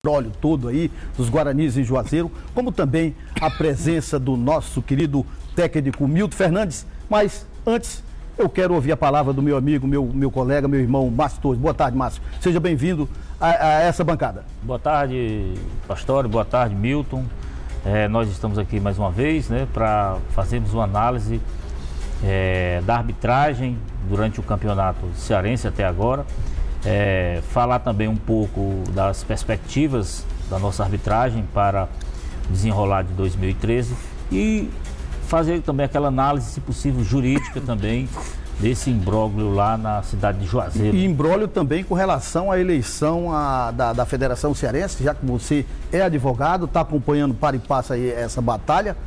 embrólio todo aí dos Guaranis em Juazeiro, como também a presença do nosso querido técnico Milton Fernandes. Mas antes, eu quero ouvir a palavra do meu amigo, meu colega, meu irmão Márcio Torres. Boa tarde, Márcio. Seja bem-vindo a essa bancada. Boa tarde, Pastor. Boa tarde, Milton. Nós estamos aqui mais uma vez, né, para fazermos uma análise da arbitragem durante o campeonato cearense até agora. Falar também um pouco das perspectivas da nossa arbitragem para o desenrolar de 2013 e fazer também aquela análise, se possível, jurídica também desse imbróglio lá na cidade de Juazeiro. E imbróglio também com relação à eleição da Federação Cearense, já que você é advogado, está acompanhando para e passa aí essa batalha.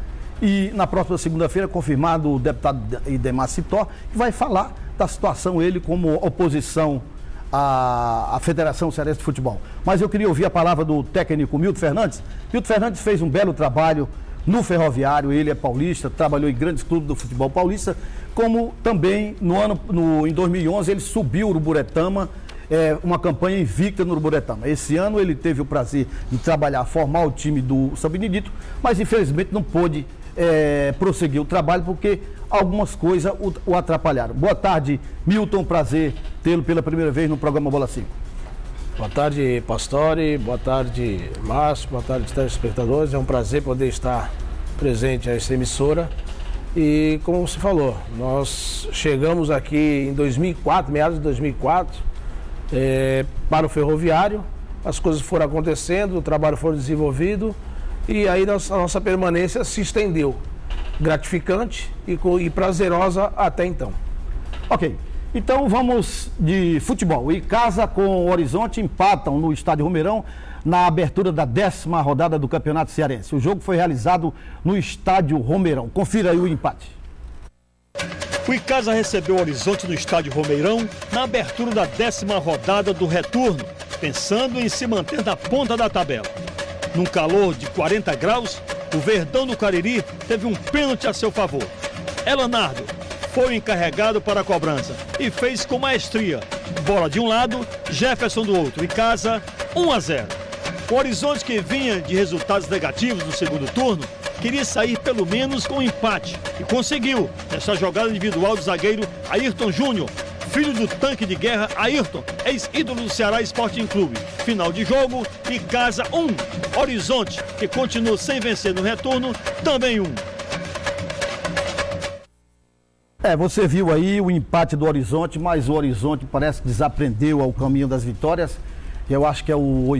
E na próxima segunda-feira, confirmado o deputado Idemar Citó, que vai falar da situação, ele como oposição à Federação Cearense de Futebol. Mas eu queria ouvir a palavra do técnico Milton Fernandes. Milton Fernandes fez um belo trabalho no Ferroviário, ele é paulista, trabalhou em grandes clubes do futebol paulista, como também em 2011 ele subiu o Uruburetama, uma campanha invicta no Uruburetama. Esse ano ele teve o prazer de trabalhar, formar o time do São Benedito, mas infelizmente não pôde prosseguir o trabalho porque algumas coisas o atrapalharam. Boa tarde, Milton, prazer tê-lo pela primeira vez no programa Bola 5. Boa tarde, Pastore, boa tarde, Márcio, boa tarde, telespectadores. É um prazer poder estar presente a essa emissora. E como você falou, nós chegamos aqui em 2004, meados de 2004, para o Ferroviário. As coisas foram acontecendo, o trabalho foi desenvolvido e aí a nossa permanência se estendeu. Gratificante e prazerosa até então. Ok. Então vamos de futebol. Icasa com o Horizonte empatam no estádio Romeirão na abertura da 10ª rodada do Campeonato Cearense. O jogo foi realizado no estádio Romeirão. Confira aí o empate. O Icasa recebeu o Horizonte no estádio Romeirão na abertura da 10ª rodada do retorno, pensando em se manter na ponta da tabela. Num calor de 40 graus, o Verdão do Cariri teve um pênalti a seu favor. Elanardo foi o encarregado para a cobrança e fez com maestria. Bola de um lado, Jefferson do outro. Icasa 1-0. O Horizonte, que vinha de resultados negativos no segundo turno, queria sair pelo menos com um empate e conseguiu nessa jogada individual do zagueiro Ayrton Júnior, filho do tanque de guerra Ayrton, ex-ídolo do Ceará Sporting Clube. Final de jogo, Icasa 1, Horizonte, que continuou sem vencer no retorno, também 1. Você viu aí o empate do Horizonte, mas o Horizonte parece que desaprendeu ao caminho das vitórias. Eu acho que é o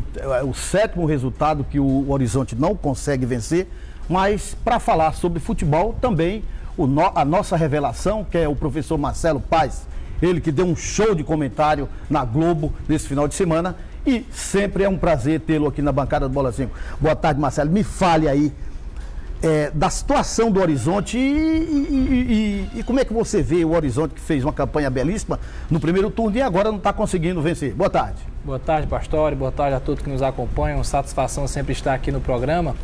7º resultado que o Horizonte não consegue vencer. Mas para falar sobre futebol também, a nossa revelação, que é o professor Marcelo Paes, ele que deu um show de comentário na Globo nesse final de semana. E sempre é um prazer tê-lo aqui na bancada do Bola 5. Boa tarde, Marcelo. Me fale aí da situação do Horizonte e como é que você vê o Horizonte, que fez uma campanha belíssima no primeiro turno e agora não está conseguindo vencer. Boa tarde. Boa tarde, Pastore. Boa tarde a todos que nos acompanham. Satisfação sempre estar aqui no programa.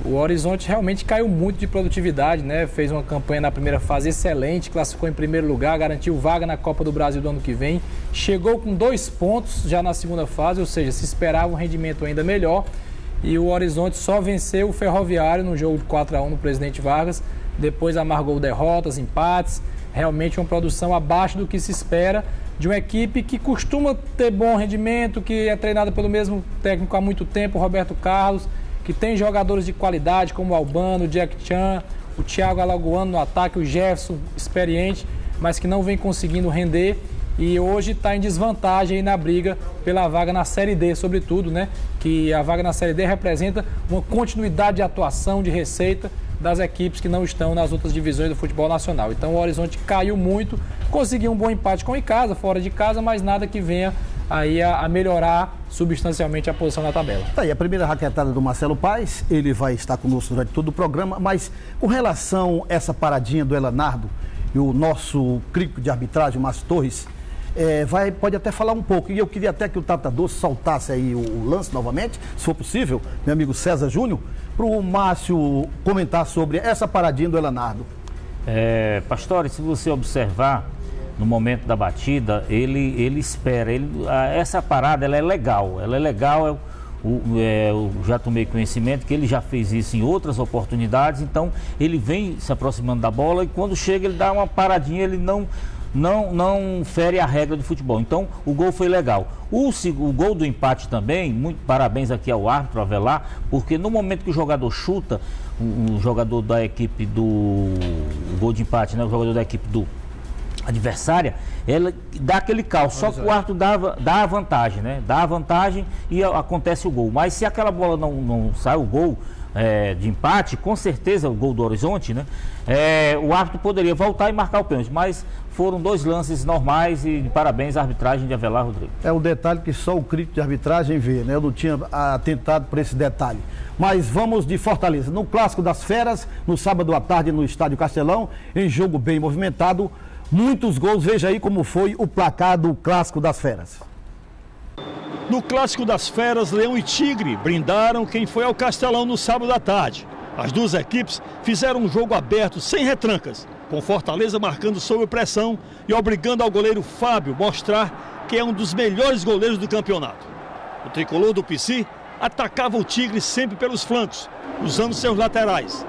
O Horizonte realmente caiu muito de produtividade, né? Fez uma campanha na primeira fase excelente, classificou em primeiro lugar, garantiu vaga na Copa do Brasil do ano que vem. Chegou com 2 pontos já na segunda fase, ou seja, se esperava um rendimento ainda melhor. E o Horizonte só venceu o Ferroviário no jogo de 4-1 no Presidente Vargas. Depois amargou derrotas, empates. Realmente uma produção abaixo do que se espera de uma equipe que costuma ter bom rendimento, que é treinada pelo mesmo técnico há muito tempo, o Roberto Carlos, que tem jogadores de qualidade como o Albano, o Jack Chan, o Thiago Alagoano no ataque, o Jefferson, experiente, mas que não vem conseguindo render. E hoje está em desvantagem aí na briga pela vaga na Série D, sobretudo, né? Que a vaga na Série D representa uma continuidade de atuação, de receita das equipes que não estão nas outras divisões do futebol nacional. Então o Horizonte caiu muito, conseguiu um bom empate com o Icasa, fora de casa, mas nada que venha aí a melhorar substancialmente a posição na tabela. Tá aí a primeira raquetada do Marcelo Paes, ele vai estar conosco durante todo o programa, mas com relação a essa paradinha do Elanardo e o nosso crítico de arbitragem, Márcio Torres, pode até falar um pouco, e eu queria até que o Tata Doce soltasse aí o lance novamente, se for possível, meu amigo César Júnior, para o Márcio comentar sobre essa paradinha do Elanardo. Pastore, se você observar, no momento da batida, ele espera, essa parada ela é legal, Eu já tomei conhecimento que ele já fez isso em outras oportunidades, então ele vem se aproximando da bola e quando chega ele dá uma paradinha, ele não fere a regra do futebol. Então o gol foi legal. O gol do empate também, muito parabéns aqui ao árbitro Avelar, porque no momento que o jogador chuta, o jogador da equipe o gol de empate, né, o jogador da equipe do adversária, ela dá aquele caos, só que o árbitro dá a vantagem, né? Dá a vantagem e acontece o gol. Mas se aquela bola não sai o gol de empate, com certeza o gol do Horizonte, né? O árbitro poderia voltar e marcar o pênalti, mas foram 2 lances normais e de parabéns à arbitragem de Avelar Rodrigues. É um detalhe que só o crítico de arbitragem vê, né? Eu não tinha atentado por esse detalhe. Mas vamos de Fortaleza. No Clássico das Feras, no sábado à tarde no Estádio Castelão, em jogo bem movimentado, muitos gols. Veja aí como foi o placar do Clássico das Feras. No Clássico das Feras, Leão e Tigre brindaram quem foi ao Castelão no sábado à tarde. As duas equipes fizeram um jogo aberto, sem retrancas, com Fortaleza marcando sob pressão e obrigando ao goleiro Fábio mostrar que é um dos melhores goleiros do campeonato. O tricolor do PC atacava o Tigre sempre pelos flancos, usando seus laterais.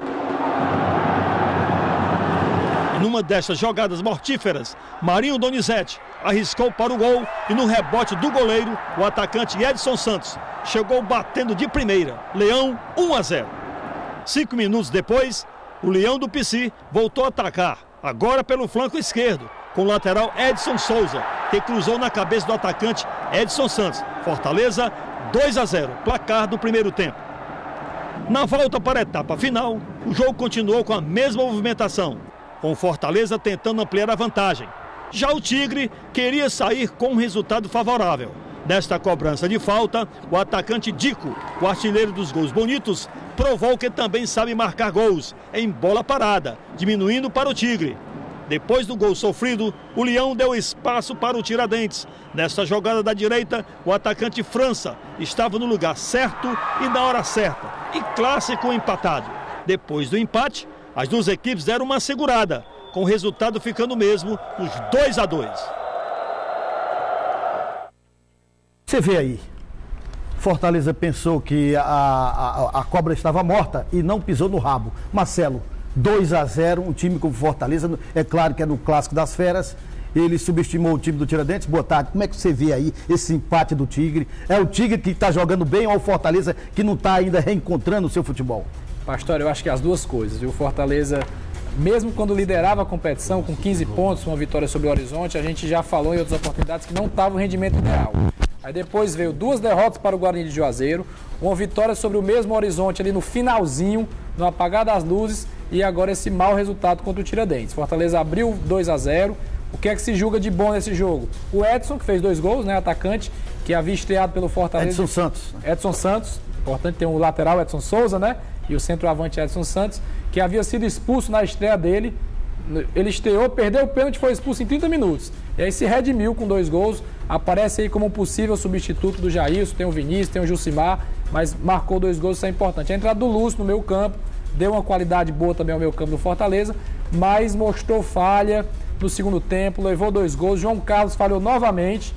Numa destas jogadas mortíferas, Marinho Donizete arriscou para o gol e no rebote do goleiro, o atacante Edson Santos chegou batendo de primeira. Leão 1-0. 5 minutos depois, o Leão do PC voltou a atacar, agora pelo flanco esquerdo, com o lateral Edson Souza, que cruzou na cabeça do atacante Edson Santos. Fortaleza 2-0, placar do primeiro tempo. Na volta para a etapa final, o jogo continuou com a mesma movimentação, com o Fortaleza tentando ampliar a vantagem. Já o Tigre queria sair com um resultado favorável. Nesta cobrança de falta, o atacante Dico, o artilheiro dos gols bonitos, provou que também sabe marcar gols em bola parada, diminuindo para o Tigre. Depois do gol sofrido, o Leão deu espaço para o Tiradentes. Nesta jogada da direita, o atacante França estava no lugar certo e na hora certa. E clássico empatado. Depois do empate, as duas equipes deram uma segurada, com o resultado ficando mesmo nos 2-2. Você vê aí, Fortaleza pensou que a cobra estava morta e não pisou no rabo. Marcelo, 2-0, um time como Fortaleza, é claro que é no Clássico das Feras, ele subestimou o time do Tiradentes. Boa tarde, como é que você vê aí esse empate do Tigre? É o Tigre que está jogando bem ou o Fortaleza que não está ainda reencontrando o seu futebol? Pastor, eu acho que as duas coisas. E o Fortaleza, mesmo quando liderava a competição com 15 pontos, uma vitória sobre o Horizonte, a gente já falou em outras oportunidades que não estava o rendimento ideal. Aí depois veio 2 derrotas para o Guarani de Juazeiro, uma vitória sobre o mesmo Horizonte ali no finalzinho, no apagar das luzes, e agora esse mau resultado contra o Tiradentes. Fortaleza abriu 2-0. O que é que se julga de bom nesse jogo? O Edson, que fez 2 gols, né, atacante, que havia estreado pelo Fortaleza. Edson Santos. Edson Santos, importante ter um lateral, Edson Souza, né? E o centroavante Edson Santos, que havia sido expulso na estreia dele. Ele estreou, perdeu o pênalti, foi expulso em 30 minutos. E aí se redimiu com 2 gols, aparece aí como um possível substituto do Jailson, tem o Vinícius, tem o Jucimar, mas marcou 2 gols, isso é importante. A entrada do Lúcio no meio campo, deu uma qualidade boa também ao meio campo do Fortaleza, mas mostrou falha no segundo tempo, levou 2 gols. João Carlos falhou novamente,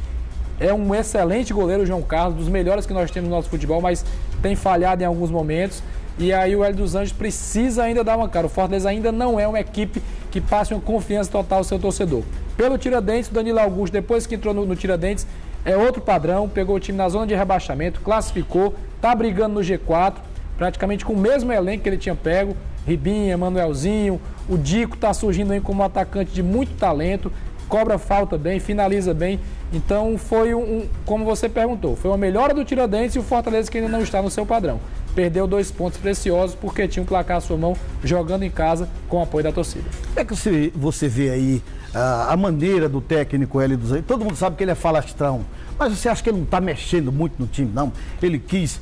é um excelente goleiro o João Carlos, dos melhores que nós temos no nosso futebol, mas tem falhado em alguns momentos. E aí o Hélio dos Anjos precisa ainda dar uma cara. O Fortaleza ainda não é uma equipe que passe uma confiança total ao seu torcedor. Pelo Tiradentes, o Danilo Augusto, depois que entrou no Tiradentes, é outro padrão, pegou o time na zona de rebaixamento, classificou, está brigando no G4, praticamente com o mesmo elenco que ele tinha pego, Ribinha, Manuelzinho, o Dico está surgindo aí como um atacante de muito talento, cobra falta bem, finaliza bem. Então foi como você perguntou, foi uma melhora do Tiradentes e o Fortaleza que ainda não está no seu padrão. Perdeu 2 pontos preciosos porque tinha um placar à sua mão, jogando em casa com o apoio da torcida. Como é que você vê aí a maneira do técnico Hélio dos Anjos? Todo mundo sabe que ele é falastrão, mas você acha que ele não está mexendo muito no time, não? Ele quis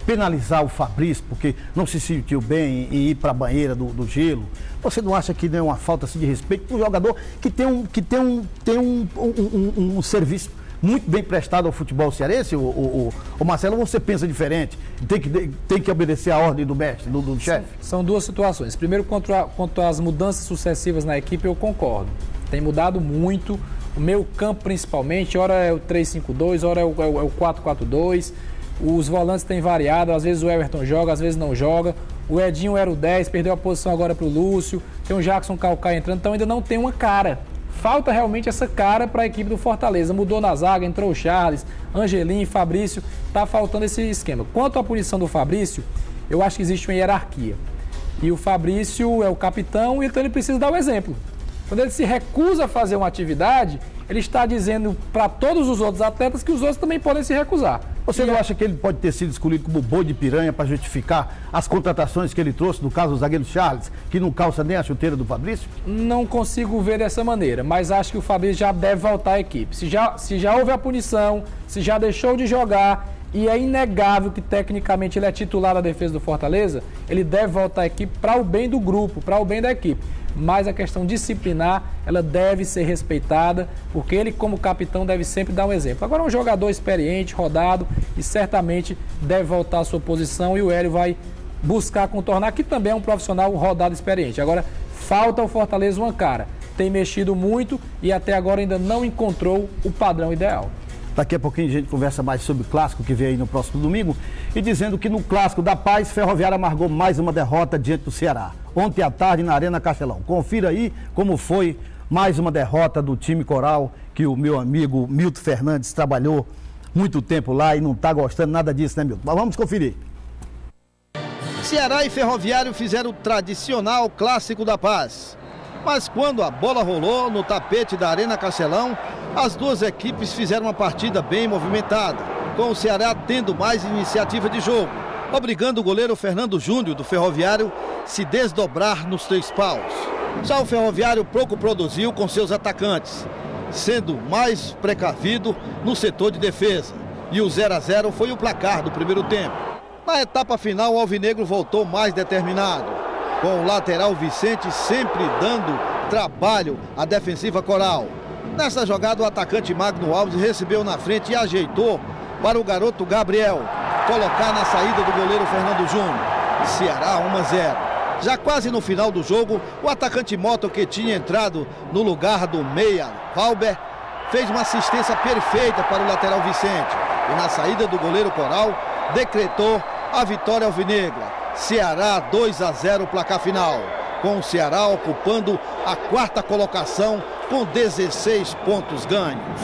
penalizar o Fabrício porque não se sentiu bem em ir para a banheira do gelo. Você não acha que não é uma falta assim, de respeito para um jogador que tem um serviço muito bem prestado ao futebol cearense? O Marcelo, você pensa diferente? Tem que obedecer a ordem do mestre, do chefe? São 2 situações. Primeiro, quanto às mudanças sucessivas na equipe, eu concordo. Tem mudado muito. O meio campo, principalmente, ora é o 3-5-2, ora é o 4-4-2. Os volantes têm variado, às vezes o Everton joga, às vezes não joga. O Edinho era o 10, perdeu a posição agora para o Lúcio. Tem o Jackson Calcaia entrando, então ainda não tem uma cara. Falta realmente essa cara para a equipe do Fortaleza. Mudou na zaga, entrou o Charles, Angelim, Fabrício. Tá faltando esse esquema. Quanto à punição do Fabrício, eu acho que existe uma hierarquia. E o Fabrício é o capitão, então ele precisa dar o exemplo. Quando ele se recusa a fazer uma atividade, ele está dizendo para todos os outros atletas que os outros também podem se recusar. Você não acha que ele pode ter sido escolhido como boi de piranha para justificar as contratações que ele trouxe, no caso do zagueiro Charles, que não calça nem a chuteira do Fabrício? Não consigo ver dessa maneira, mas acho que o Fabrício já deve voltar à equipe. Se já houve a punição, se já deixou de jogar, e é inegável que tecnicamente ele é titular da defesa do Fortaleza, ele deve voltar à equipe para o bem do grupo, para o bem da equipe. Mas a questão disciplinar, ela deve ser respeitada, porque ele, como capitão, deve sempre dar um exemplo. Agora é um jogador experiente, rodado, e certamente deve voltar à sua posição, e o Hélio vai buscar contornar, que também é um profissional rodado experiente. Agora, falta ao Fortaleza uma cara. Tem mexido muito e até agora ainda não encontrou o padrão ideal. Daqui a pouquinho a gente conversa mais sobre o clássico que vem aí no próximo domingo. E dizendo que no clássico da Paz, Ferroviária amargou mais uma derrota diante do Ceará. Ontem à tarde na Arena Castelão. Confira aí como foi mais uma derrota do time coral, que o meu amigo Milton Fernandes trabalhou muito tempo lá e não está gostando nada disso, né, Milton? Mas vamos conferir. Ceará e Ferroviário fizeram o tradicional clássico da Paz. Mas quando a bola rolou no tapete da Arena Castelão, as duas equipes fizeram uma partida bem movimentada, com o Ceará tendo mais iniciativa de jogo, obrigando o goleiro Fernando Júnior do Ferroviário se desdobrar nos 3 paus. Já o Ferroviário pouco produziu com seus atacantes, sendo mais precavido no setor de defesa. E o 0-0 foi o placar do primeiro tempo. Na etapa final, o alvinegro voltou mais determinado, com o lateral Vicente sempre dando trabalho à defensiva coral. Nessa jogada, o atacante Magno Alves recebeu na frente e ajeitou para o garoto Gabriel colocar na saída do goleiro Fernando Júnior. Ceará 1-0. Já quase no final do jogo, o atacante Mota, que tinha entrado no lugar do meia Valber, fez uma assistência perfeita para o lateral Vicente. E na saída do goleiro coral, decretou a vitória alvinegra. Ceará 2-0 placar final, com o Ceará ocupando a 4ª colocação com 16 pontos ganhos.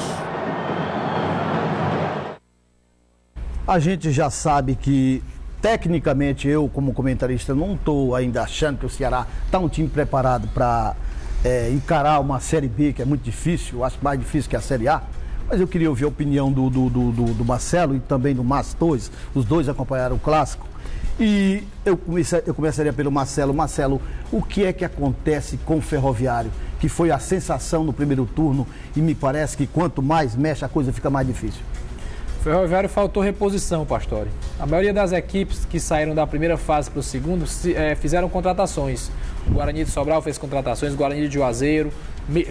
A gente já sabe que, tecnicamente, eu como comentarista não estou ainda achando que o Ceará está um time preparado para encarar uma Série B, que é muito difícil, acho mais difícil que a Série A. Mas eu queria ouvir a opinião do Marcelo e também do Márcio Torres, os dois acompanharam o clássico. E eu começaria pelo Marcelo. Marcelo, o que é que acontece com o Ferroviário? Que foi a sensação no primeiro turno e me parece que quanto mais mexe a coisa fica mais difícil. O Ferroviário faltou reposição, Pastore. A maioria das equipes que saíram da primeira fase para o segundo fizeram contratações. O Guarani de Sobral fez contratações, o Guarani de Juazeiro,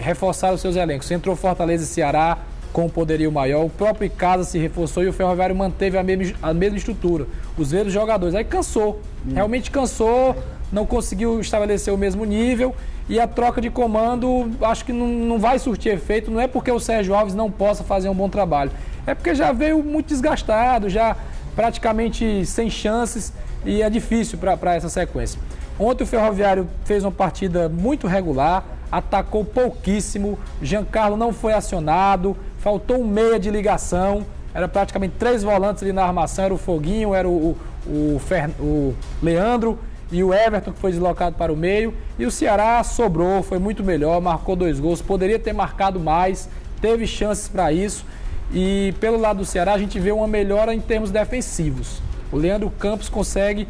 reforçaram seus elencos. Entrou Fortaleza e Ceará com um poderio maior, o próprio Icasa se reforçou e o Ferroviário manteve a mesma estrutura, os mesmos jogadores. Aí cansou, realmente cansou, não conseguiu estabelecer o mesmo nível e a troca de comando acho que não vai surtir efeito. Não é porque o Sérgio Alves não possa fazer um bom trabalho, é porque já veio muito desgastado, já praticamente sem chances e é difícil para essa sequência. Ontem o Ferroviário fez uma partida muito regular, atacou pouquíssimo, Giancarlo não foi acionado, faltou um meia de ligação, era praticamente 3 volantes ali na armação, era o Foguinho, era o Leandro e o Everton, que foi deslocado para o meio, e o Ceará sobrou, foi muito melhor, marcou 2 gols, poderia ter marcado mais, teve chances para isso, e pelo lado do Ceará a gente vê uma melhora em termos defensivos. O Leandro Campos consegue,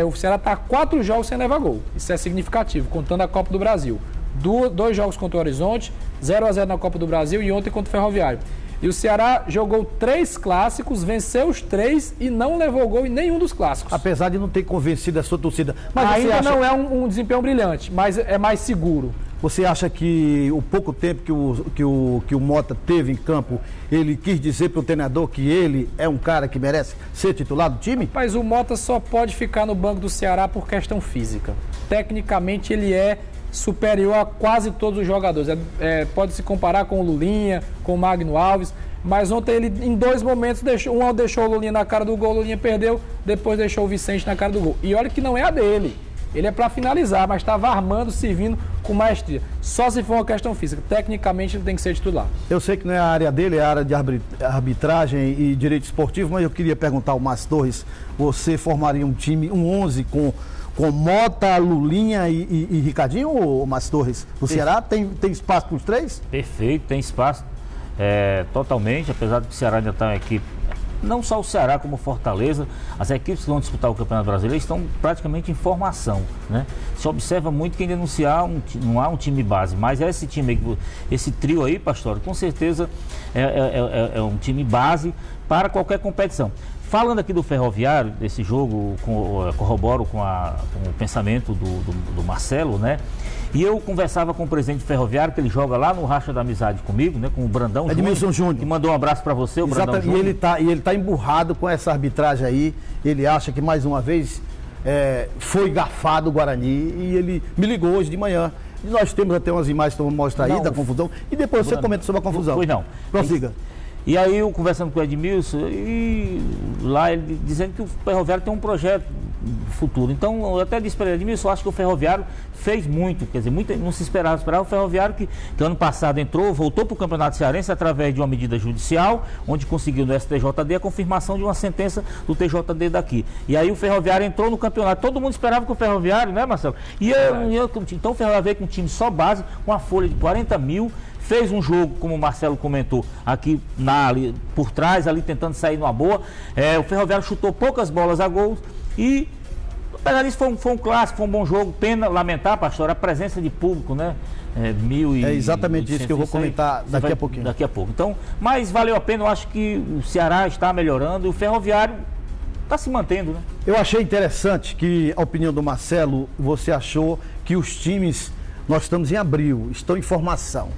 o Ceará está 4 jogos sem levar gol, isso é significativo, contando a Copa do Brasil. 2 jogos contra o Horizonte, 0-0 na Copa do Brasil e ontem contra o Ferroviário. E o Ceará jogou 3 clássicos, venceu os 3 e não levou gol em nenhum dos clássicos. Apesar de não ter convencido a sua torcida. Mas ainda não é um desempenho brilhante, mas é mais seguro. Você acha que o pouco tempo que o Mota teve em campo, ele quis dizer para o treinador que ele é um cara que merece ser titular do time? Mas o Mota só pode ficar no banco do Ceará por questão física. Tecnicamente ele é superior a quase todos os jogadores. Pode se comparar com o Lulinha, com o Magno Alves, mas ontem ele, em 2 momentos, deixou o Lulinha na cara do gol, o Lulinha perdeu, depois deixou o Vicente na cara do gol. E olha que não é a dele. Ele é para finalizar, mas estava armando, servindo com maestria. Só se for uma questão física. Tecnicamente, ele tem que ser titular. Eu sei que não é a área dele, é a área de arbitragem e direito esportivo, mas eu queria perguntar ao Márcio Torres, você formaria um time, um 11 com Mota, Lulinha e Ricardinho, ou Márcio Torres? O Ceará tem espaço para os 3? Perfeito, tem espaço totalmente, apesar de que o Ceará ainda está uma equipe. Não só o Ceará, como o Fortaleza, as equipes que vão disputar o Campeonato Brasileiro estão praticamente em formação, né? Se observa muito que ainda não há um time base, mas esse time, esse trio aí, Pastor, com certeza é um time base para qualquer competição. Falando aqui do Ferroviário, desse jogo, corroboro com o pensamento do Marcelo, né? E eu conversava com o presidente Ferroviário, que ele joga lá no Racha da Amizade comigo, né? Com o Brandão Júnior, que mandou um abraço para você, o Brandão Júnior. E ele tá emburrado com essa arbitragem aí. Ele acha que mais uma vez foi garfado o Guarani, e ele me ligou hoje de manhã. E nós temos até umas imagens que eu vou mostrar aí da confusão. E depois você comenta sobre a confusão. Pois não. Prossiga. E aí eu conversando com o Edmilson, e lá ele dizendo que o Ferroviário tem um projeto futuro. Então eu até disse para ele, Edmilson, eu acho que o Ferroviário fez muito, quer dizer, não se esperava o Ferroviário que ano passado voltou para o Campeonato Cearense através de uma medida judicial, onde conseguiu no STJD a confirmação de uma sentença do TJD daqui. E aí o Ferroviário entrou no campeonato. Todo mundo esperava que o Ferroviário, né, Marcelo? Então o Ferroviário veio com um time só base, com a folha de 40 mil, fez um jogo, como o Marcelo comentou, aqui ali, por trás, ali tentando sair numa boa. O Ferroviário chutou poucas bolas a gol e, apesar disso, foi um clássico, foi um bom jogo. Pena lamentar, Pastor, a presença de público, né? É exatamente isso que eu vou comentar daqui a pouquinho. Daqui a pouco. Então, mas valeu a pena, eu acho que o Ceará está melhorando e o Ferroviário está se mantendo, né? Eu achei interessante que a opinião do Marcelo, você achou que os times, nós estamos em abril, estão em formação.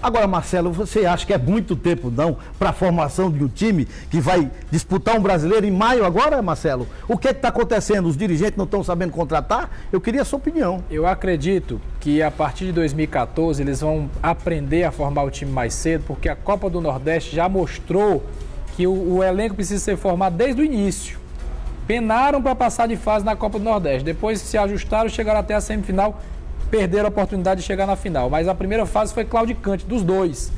Agora, Marcelo, você acha que é muito tempo, não, para a formação de um time que vai disputar um brasileiro em maio agora, Marcelo? O que está acontecendo? Os dirigentes não estão sabendo contratar? Eu queria a sua opinião. Eu acredito que a partir de 2014 eles vão aprender a formar o time mais cedo, porque a Copa do Nordeste já mostrou que o elenco precisa ser formado desde o início. Penaram para passar de fase na Copa do Nordeste, depois se ajustaram, chegaram até a semifinal, perderam a oportunidade de chegar na final. Mas a primeira fase foi claudicante, dos dois.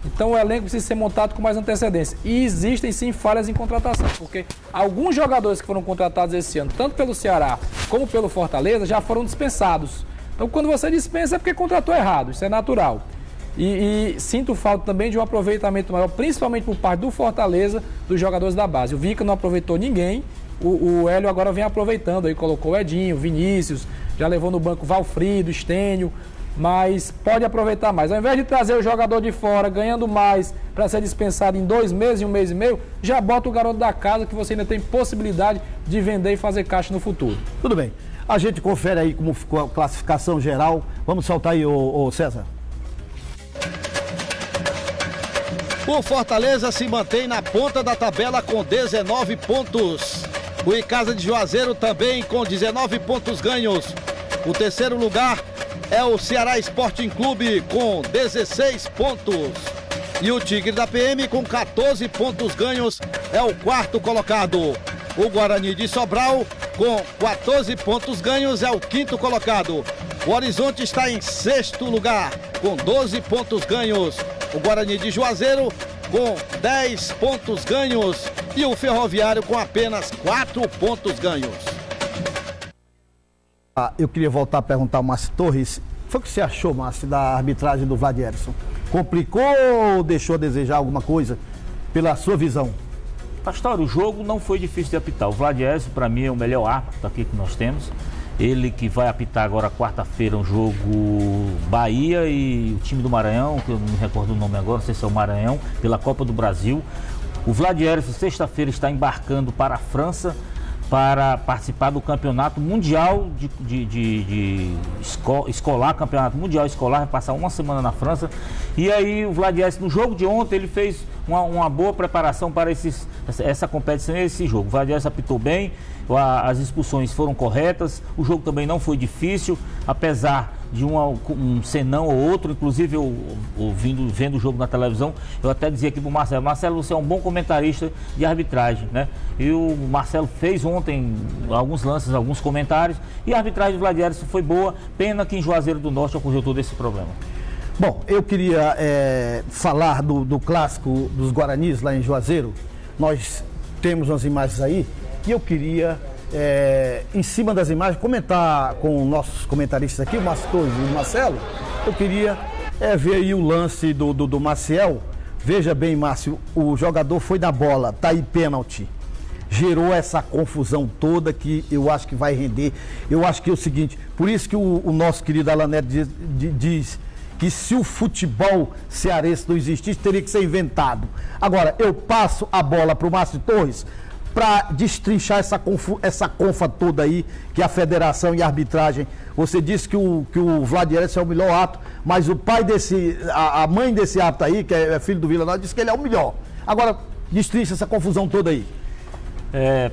Então o elenco precisa ser montado com mais antecedência. E existem sim falhas em contratação, porque alguns jogadores que foram contratados esse ano, tanto pelo Ceará como pelo Fortaleza, já foram dispensados. Então quando você dispensa é porque contratou errado, isso é natural. E sinto falta também de um aproveitamento maior, principalmente por parte do Fortaleza, dos jogadores da base. O Vica não aproveitou ninguém, o Hélio agora vem aproveitando, aí colocou o Edinho, Vinícius, já levou no banco Valfrido, Estênio, mas pode aproveitar mais. Ao invés de trazer o jogador de fora, ganhando mais, para ser dispensado em 2 meses, 1 mês e meio, já bota o garoto da casa, que você ainda tem possibilidade de vender e fazer caixa no futuro. Tudo bem. A gente confere aí como ficou a classificação geral. Vamos soltar aí, ô César. O Fortaleza se mantém na ponta da tabela com 19 pontos. O Icasa de Juazeiro também com 19 pontos ganhos. O terceiro lugar é o Ceará Sporting Clube com 16 pontos. E o Tigre da PM com 14 pontos ganhos é o quarto colocado. O Guarani de Sobral com 14 pontos ganhos é o quinto colocado. O Horizonte está em sexto lugar com 12 pontos ganhos. O Guarani de Juazeiro com 10 pontos ganhos e o Ferroviário com apenas 4 pontos ganhos. Eu queria voltar a perguntar ao Márcio Torres. Foi o que você achou, Márcio, da arbitragem do Vladierson? Complicou ou deixou a desejar alguma coisa pela sua visão? Pastor, o jogo não foi difícil de apitar. O Vladierson, para mim, é o melhor árbitro aqui que nós temos. Ele que vai apitar agora quarta-feira um jogo Bahia e o time do Maranhão, que eu não me recordo o nome agora, não sei se é o Maranhão, pela Copa do Brasil. O Vladierson, sexta-feira, está embarcando para a França para participar do Campeonato Mundial Escolar, Campeonato Mundial Escolar, vai passar uma semana na França. E aí o Vladierson, no jogo de ontem, ele fez uma boa preparação para essa competição e esse jogo. O Vladierson apitou bem, as expulsões foram corretas, o jogo também não foi difícil, apesar de um senão ou outro, inclusive eu vendo o jogo na televisão, eu até dizia aqui pro Marcelo, você é um bom comentarista de arbitragem, né? E o Marcelo fez ontem alguns lances, alguns comentários, e a arbitragem do Vladieres foi boa, pena que em Juazeiro do Norte ocorreu todo esse problema. Bom, eu queria falar do clássico dos Guaranis lá em Juazeiro. Nós temos umas imagens aí e eu queria, em cima das imagens, comentar com nossos comentaristas aqui, o Márcio Torres e o Marcelo. Eu queria ver aí o lance do Maciel. Veja bem, Márcio, o jogador foi na bola, tá aí pênalti. Gerou essa confusão toda que eu acho que vai render. Eu acho que é o seguinte, por isso que o nosso querido Alan Neto diz que se o futebol cearense não existisse, teria que ser inventado. Agora, eu passo a bola para o Márcio Torres para destrinchar essa confa toda aí, que a federação e a arbitragem. Você disse que o Vladieres é o melhor árbitro, mas o pai a mãe desse árbitro aí, que é filho do Vila Nova, disse que ele é o melhor. Agora, destrincha essa confusão toda aí.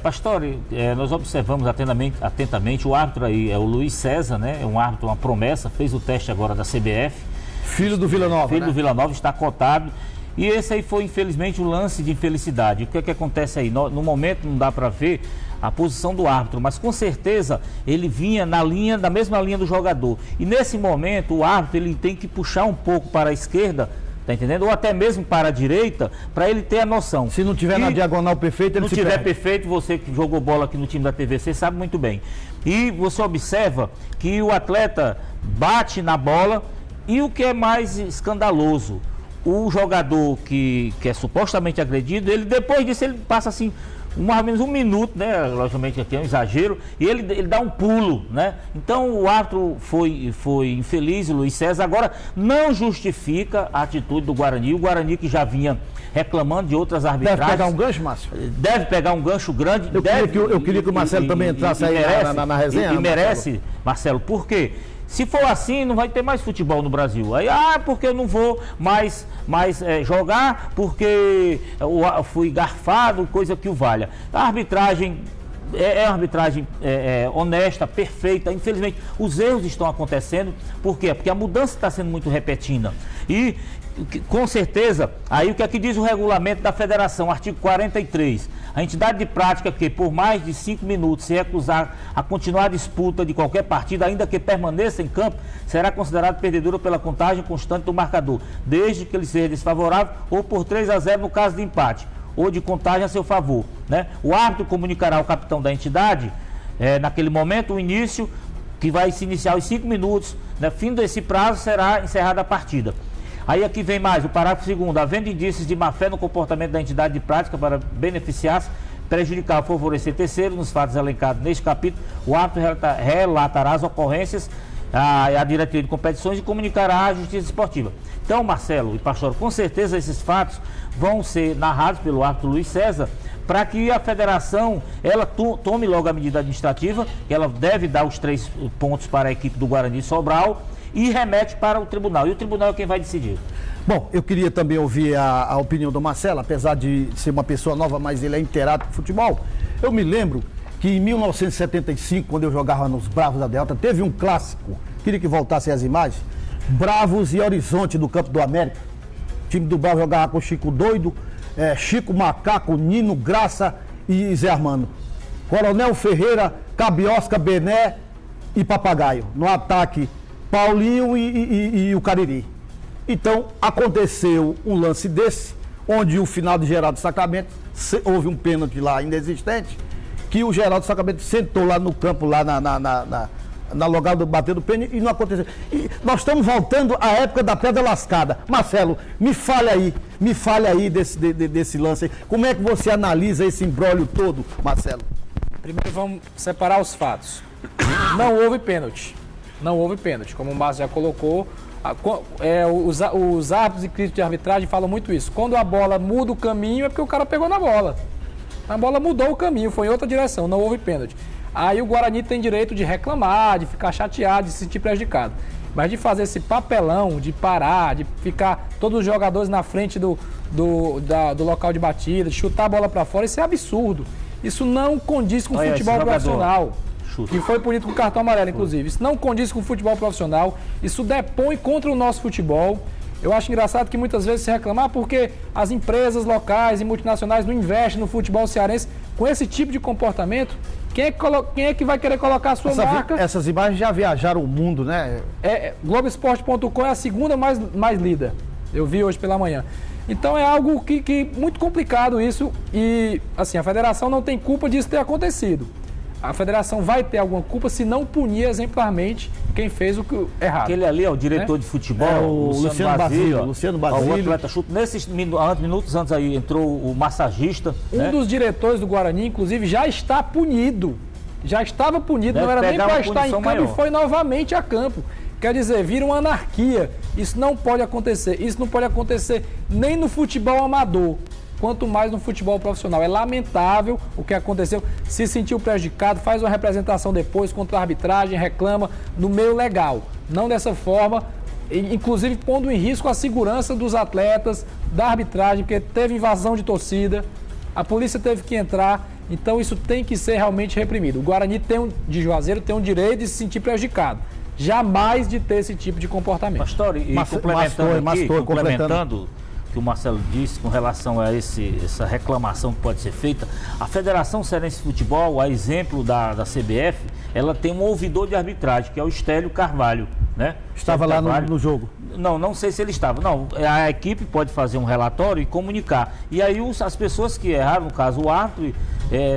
Pastore, nós observamos atentamente o árbitro aí, é o Luiz César, né? É um árbitro, uma promessa, fez o teste agora da CBF. Filho do Vila Nova, Filho do Vila Nova, está cotado. E esse aí foi, infelizmente, um lance de infelicidade. O que é que acontece aí? No momento não dá para ver a posição do árbitro, mas com certeza ele vinha na mesma linha do jogador. E nesse momento o árbitro ele tem que puxar um pouco para a esquerda, tá entendendo? Ou até mesmo para a direita, para ele ter a noção. Se não tiver na diagonal perfeita, ele se perde. Se não tiver perfeito, você que jogou bola aqui no time da TVC sabe muito bem. E você observa que o atleta bate na bola e o que é mais escandaloso, o jogador que é supostamente agredido, ele depois disso ele passa assim, mais ou menos um minuto, né? Logicamente aqui é um exagero, e ele dá um pulo, né? Então o árbitro foi infeliz, o Luiz César. Agora não justifica a atitude do Guarani, o Guarani que já vinha reclamando de outras arbitragens. Deve pegar um gancho, Márcio? Deve pegar um gancho grande. Eu queria que o Marcelo também entrasse aí na resenha. E merece, Marcelo, por quê? Se for assim, não vai ter mais futebol no Brasil. Aí, porque eu não vou mais jogar, porque eu fui garfado, coisa que o valha. A arbitragem é uma arbitragem honesta, perfeita. Infelizmente, os erros estão acontecendo. Por quê? Porque a mudança está sendo muito repentina. E, com certeza, aí o que aqui diz o regulamento da federação, artigo 43. A entidade de prática que, por mais de 5 minutos, se recusar a continuar a disputa de qualquer partida, ainda que permaneça em campo, será considerada perdedora pela contagem constante do marcador, desde que ele seja desfavorável ou por 3-0 no caso de empate, ou de contagem a seu favor, né? O árbitro comunicará ao capitão da entidade, naquele momento, o início, que vai se iniciar aos 5 minutos, né? Fim desse prazo, será encerrada a partida. Aí aqui vem mais, o parágrafo 2º, havendo indícios de má-fé no comportamento da entidade de prática para beneficiar-se, prejudicar ou favorecer terceiro nos fatos elencados neste capítulo, o árbitro relatará as ocorrências à diretoria de competições e comunicará à Justiça Esportiva. Então, Marcelo e Pastor, com certeza esses fatos vão ser narrados pelo árbitro Luiz César, para que a federação ela tome logo a medida administrativa, que ela deve dar os 3 pontos para a equipe do Guarani Sobral, e remete para o tribunal. E o tribunal é quem vai decidir. Bom, eu queria também ouvir a opinião do Marcelo, apesar de ser uma pessoa nova, mas ele é inteirado com futebol. Eu me lembro que em 1975, quando eu jogava nos Bravos da Delta, teve um clássico, queria que voltassem as imagens, Bravos e Horizonte do Campo do América. O time do Bravo jogava com Chico Doido, Chico Macaco, Nino Graça e Zé Armando. Coronel Ferreira, Cabiosca, Bené e Papagaio. No ataque, Paulinho e o Cariri. Então, aconteceu um lance desse, onde o final de Geraldo Sacramento, houve um pênalti lá inexistente, que o Geraldo Sacramento sentou lá no campo, lá na logada, batendo pênalti, e não aconteceu. E nós estamos voltando à época da pedra lascada. Marcelo, me fale aí desse lance aí. Como é que você analisa esse imbróglio todo, Marcelo? Primeiro vamos separar os fatos. Não houve pênalti. Não houve pênalti, como o Márcio já colocou. Os árbitros e críticos de arbitragem falam muito isso. Quando a bola muda o caminho é porque o cara pegou na bola. A bola mudou o caminho, foi em outra direção, não houve pênalti. Aí o Guarani tem direito de reclamar, de ficar chateado, de se sentir prejudicado. Mas de fazer esse papelão, de parar, de ficar todos os jogadores na frente do local de batida, de chutar a bola para fora, isso é absurdo. Isso não condiz com o futebol profissional. que foi punido com cartão amarelo, inclusive. Isso não condiz com o futebol profissional, isso depõe contra o nosso futebol. Eu acho engraçado que muitas vezes se reclamar porque as empresas locais e multinacionais não investem no futebol cearense com esse tipo de comportamento. Quem é que vai querer colocar a sua marca? Essas imagens já viajaram o mundo, né? Globoesporte.com é a segunda mais lida. Eu vi hoje pela manhã. Então é algo que muito complicado isso e, assim, a federação não tem culpa disso ter acontecido. A federação vai ter alguma culpa se não punir exemplarmente quem fez o que errado. Aquele ali, o diretor de futebol, o Luciano Basílio. O atleta Chuto. Nesses minutos antes aí entrou o massagista. Um dos diretores do Guarani, inclusive, já está punido. Já estava punido, não era nem para estar em campo maior. E foi novamente a campo. Quer dizer, vira uma anarquia. Isso não pode acontecer. Isso não pode acontecer nem no futebol amador, quanto mais no futebol profissional. É lamentável o que aconteceu. Se sentiu prejudicado, faz uma representação depois contra a arbitragem, reclama no meio legal. Não dessa forma, inclusive pondo em risco a segurança dos atletas, da arbitragem, porque teve invasão de torcida, a polícia teve que entrar. Então isso tem que ser realmente reprimido. O Guarani de Juazeiro tem o direito de se sentir prejudicado. Jamais de ter esse tipo de comportamento. Pastor, e complementando o que o Marcelo disse com relação a essa reclamação que pode ser feita, a Federação Cearense de Futebol, a exemplo da CBF, ela tem um ouvidor de arbitragem, que é o Estélio Carvalho, né? Estava lá no jogo? Não sei se ele estava. Não, a equipe pode fazer um relatório e comunicar. E aí as pessoas que erraram, no caso o árbitro,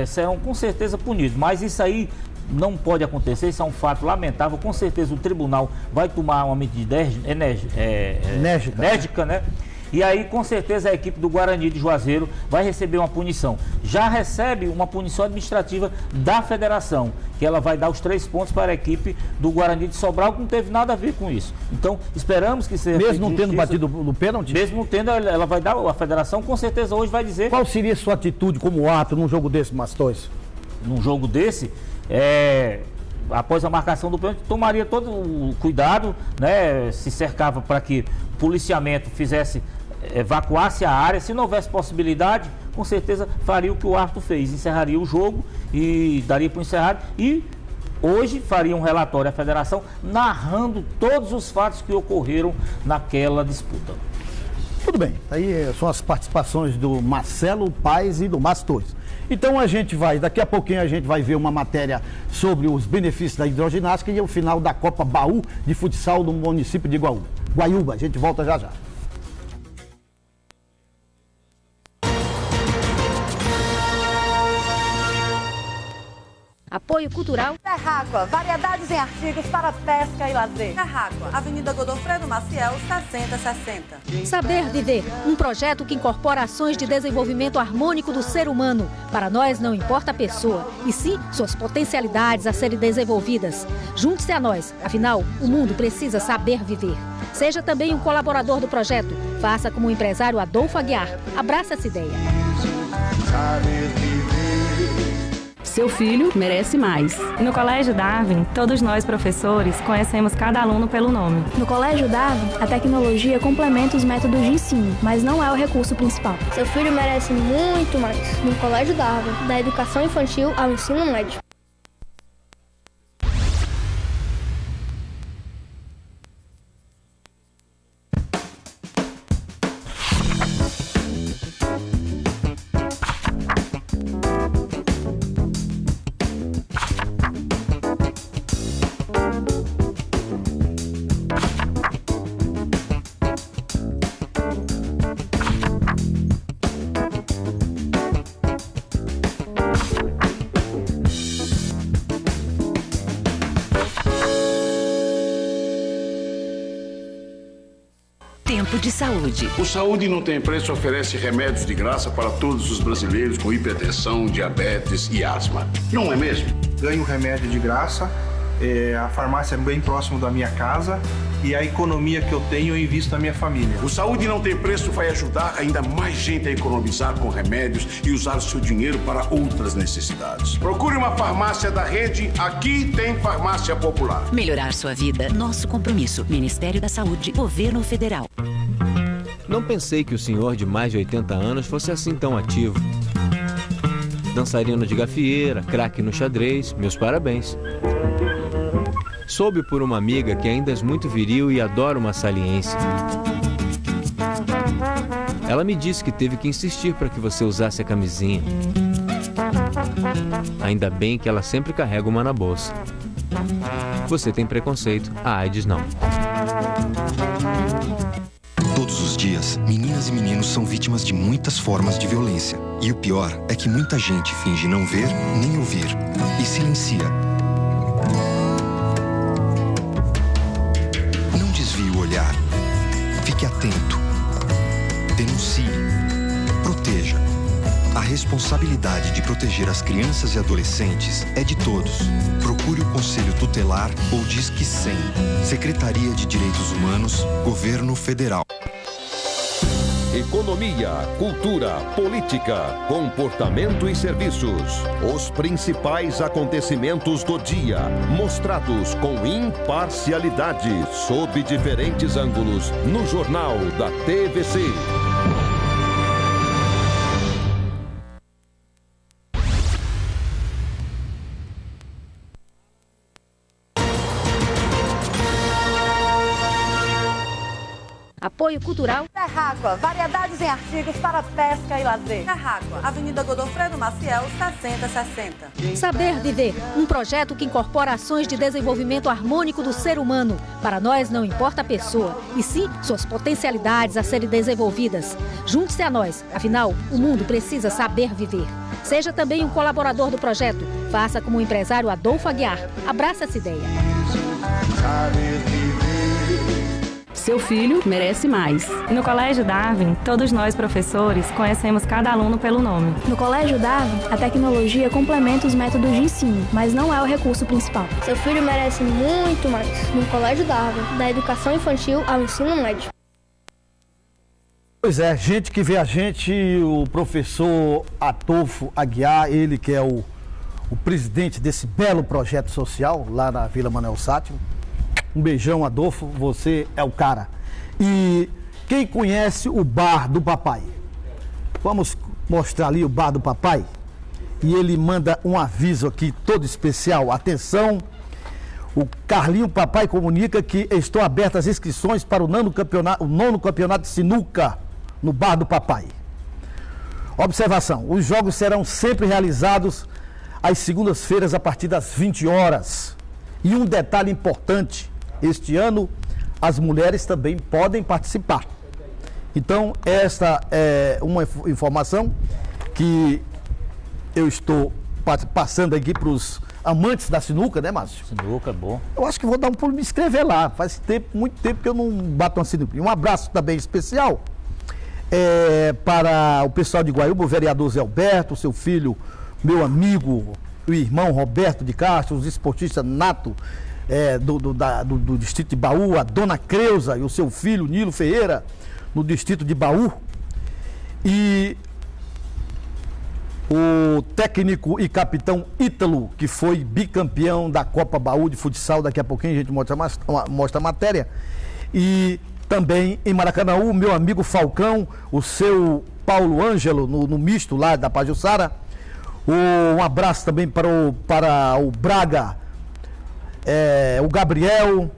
serão com certeza punidos. Mas isso aí não pode acontecer, isso é um fato lamentável. Com certeza o tribunal vai tomar uma medida enérgica, né? E aí, com certeza, a equipe do Guarani de Juazeiro vai receber uma punição. Já recebe uma punição administrativa da federação, que ela vai dar os 3 pontos para a equipe do Guarani de Sobral, que não teve nada a ver com isso. Então, esperamos que seja... Mesmo não tendo batido no pênalti? Mesmo não tendo, ela vai dar, a federação com certeza hoje vai dizer... Qual seria a sua atitude como árbitro num jogo desse, Mastões? Num jogo desse, após a marcação do pênalti, tomaria todo o cuidado, né? Se cercava para que o policiamento evacuasse a área. Se não houvesse possibilidade, com certeza faria o que o árbitro fez, encerraria o jogo e daria para o encerrado. E hoje faria um relatório à federação narrando todos os fatos que ocorreram naquela disputa. Tudo bem, aí são as participações do Marcelo Paes e do Mastões. Então daqui a pouquinho a gente vai ver uma matéria sobre os benefícios da hidroginástica e o final da Copa Baú de Futsal do município de Guaiúba. A gente volta já já. Apoio Cultural Terráqua, variedades em artigos para pesca e lazer. Terráqua, Avenida Godofredo Maciel, 6060. Saber Viver, um projeto que incorpora ações de desenvolvimento harmônico do ser humano. Para nós não importa a pessoa, e sim suas potencialidades a serem desenvolvidas. Junte-se a nós, afinal, o mundo precisa saber viver. Seja também um colaborador do projeto. Faça como o empresário Adolfo Aguiar. Abraça essa ideia. Seu filho merece mais. No Colégio Darwin, todos nós, professores, conhecemos cada aluno pelo nome. No Colégio Darwin, a tecnologia complementa os métodos de ensino, mas não é o recurso principal. Seu filho merece muito mais. No Colégio Darwin, da educação infantil ao ensino médio. Tempo de Saúde. O Saúde Não Tem Preço oferece remédios de graça para todos os brasileiros com hipertensão, diabetes e asma. Não é mesmo? Ganho remédio de graça, a farmácia é bem próximo da minha casa e a economia que eu tenho eu invisto na minha família. O Saúde Não Tem Preço vai ajudar ainda mais gente a economizar com remédios e usar o seu dinheiro para outras necessidades. Procure uma farmácia da rede, aqui tem Farmácia Popular. Melhorar sua vida, nosso compromisso. Ministério da Saúde, Governo Federal. Não pensei que o senhor de mais de 80 anos fosse assim tão ativo. dançarina de gafieira, craque no xadrez, meus parabéns. Soube por uma amiga que ainda és muito viril e adora uma saliência. Ela me disse que teve que insistir para que você usasse a camisinha. Ainda bem que ela sempre carrega uma na bolsa. Você tem preconceito, a AIDS não. Todos os dias, meninas e meninos são vítimas de muitas formas de violência. E o pior é que muita gente finge não ver nem ouvir e silencia. Não desvie o olhar. Fique atento. Denuncie. Proteja. A responsabilidade de proteger as crianças e adolescentes é de todos. Procure o Conselho Tutelar ou Disque 100. Secretaria de Direitos Humanos, Governo Federal. Economia, cultura, política, comportamento e serviços. Os principais acontecimentos do dia, mostrados com imparcialidade, sob diferentes ângulos, no Jornal da TVC. Apoio cultural. Terráqua, variedades em artigos para pesca e lazer. Terráqua, Avenida Godofredo Maciel, 6060. Saber Viver, um projeto que incorpora ações de desenvolvimento harmônico do ser humano. Para nós não importa a pessoa, e sim suas potencialidades a serem desenvolvidas. Junte-se a nós, afinal, o mundo precisa saber viver. Seja também um colaborador do projeto. Faça como o empresário Adolfo Aguiar. Abraça essa ideia. Seu filho merece mais. No Colégio Darwin, todos nós, professores, conhecemos cada aluno pelo nome. No Colégio Darwin, a tecnologia complementa os métodos de ensino, mas não é o recurso principal. Seu filho merece muito mais. No Colégio Darwin, da educação infantil ao ensino médio. Pois é, gente que vê a gente, o professor Adolfo Aguiar, ele que é o presidente desse belo projeto social lá na Vila Manuel Sátimo. Um beijão, Adolfo, você é o cara. E quem conhece o Bar do Papai? Vamos mostrar ali o Bar do Papai. E ele manda um aviso aqui todo especial. Atenção, o Carlinho Papai comunica que estão abertas as inscrições para o nono campeonato de sinuca no Bar do Papai. Observação, os jogos serão sempre realizados às segundas-feiras a partir das 20 horas. E um detalhe importante, este ano as mulheres também podem participar. Então, esta é uma informação que eu estou passando aqui para os amantes da sinuca, né, Márcio? Sinuca é bom. Eu acho que vou dar um pulo e me inscrever lá. Faz tempo, muito tempo que eu não bato uma sinuca. E um abraço também especial para o pessoal de Guaiúba, o vereador Zé Alberto, seu filho, meu amigo, o irmão Roberto de Castro, os esportistas nato do distrito de Baú, a dona Creuza e o seu filho Nilo Ferreira, no distrito de Baú. E o técnico e capitão Ítalo, que foi bicampeão da Copa Baú de futsal. Daqui a pouquinho a gente mostra a matéria. E também em Maracanã, o meu amigo Falcão, o seu Paulo Ângelo, no misto lá da Pajuçara. Um abraço também para o Braga, o Gabriel,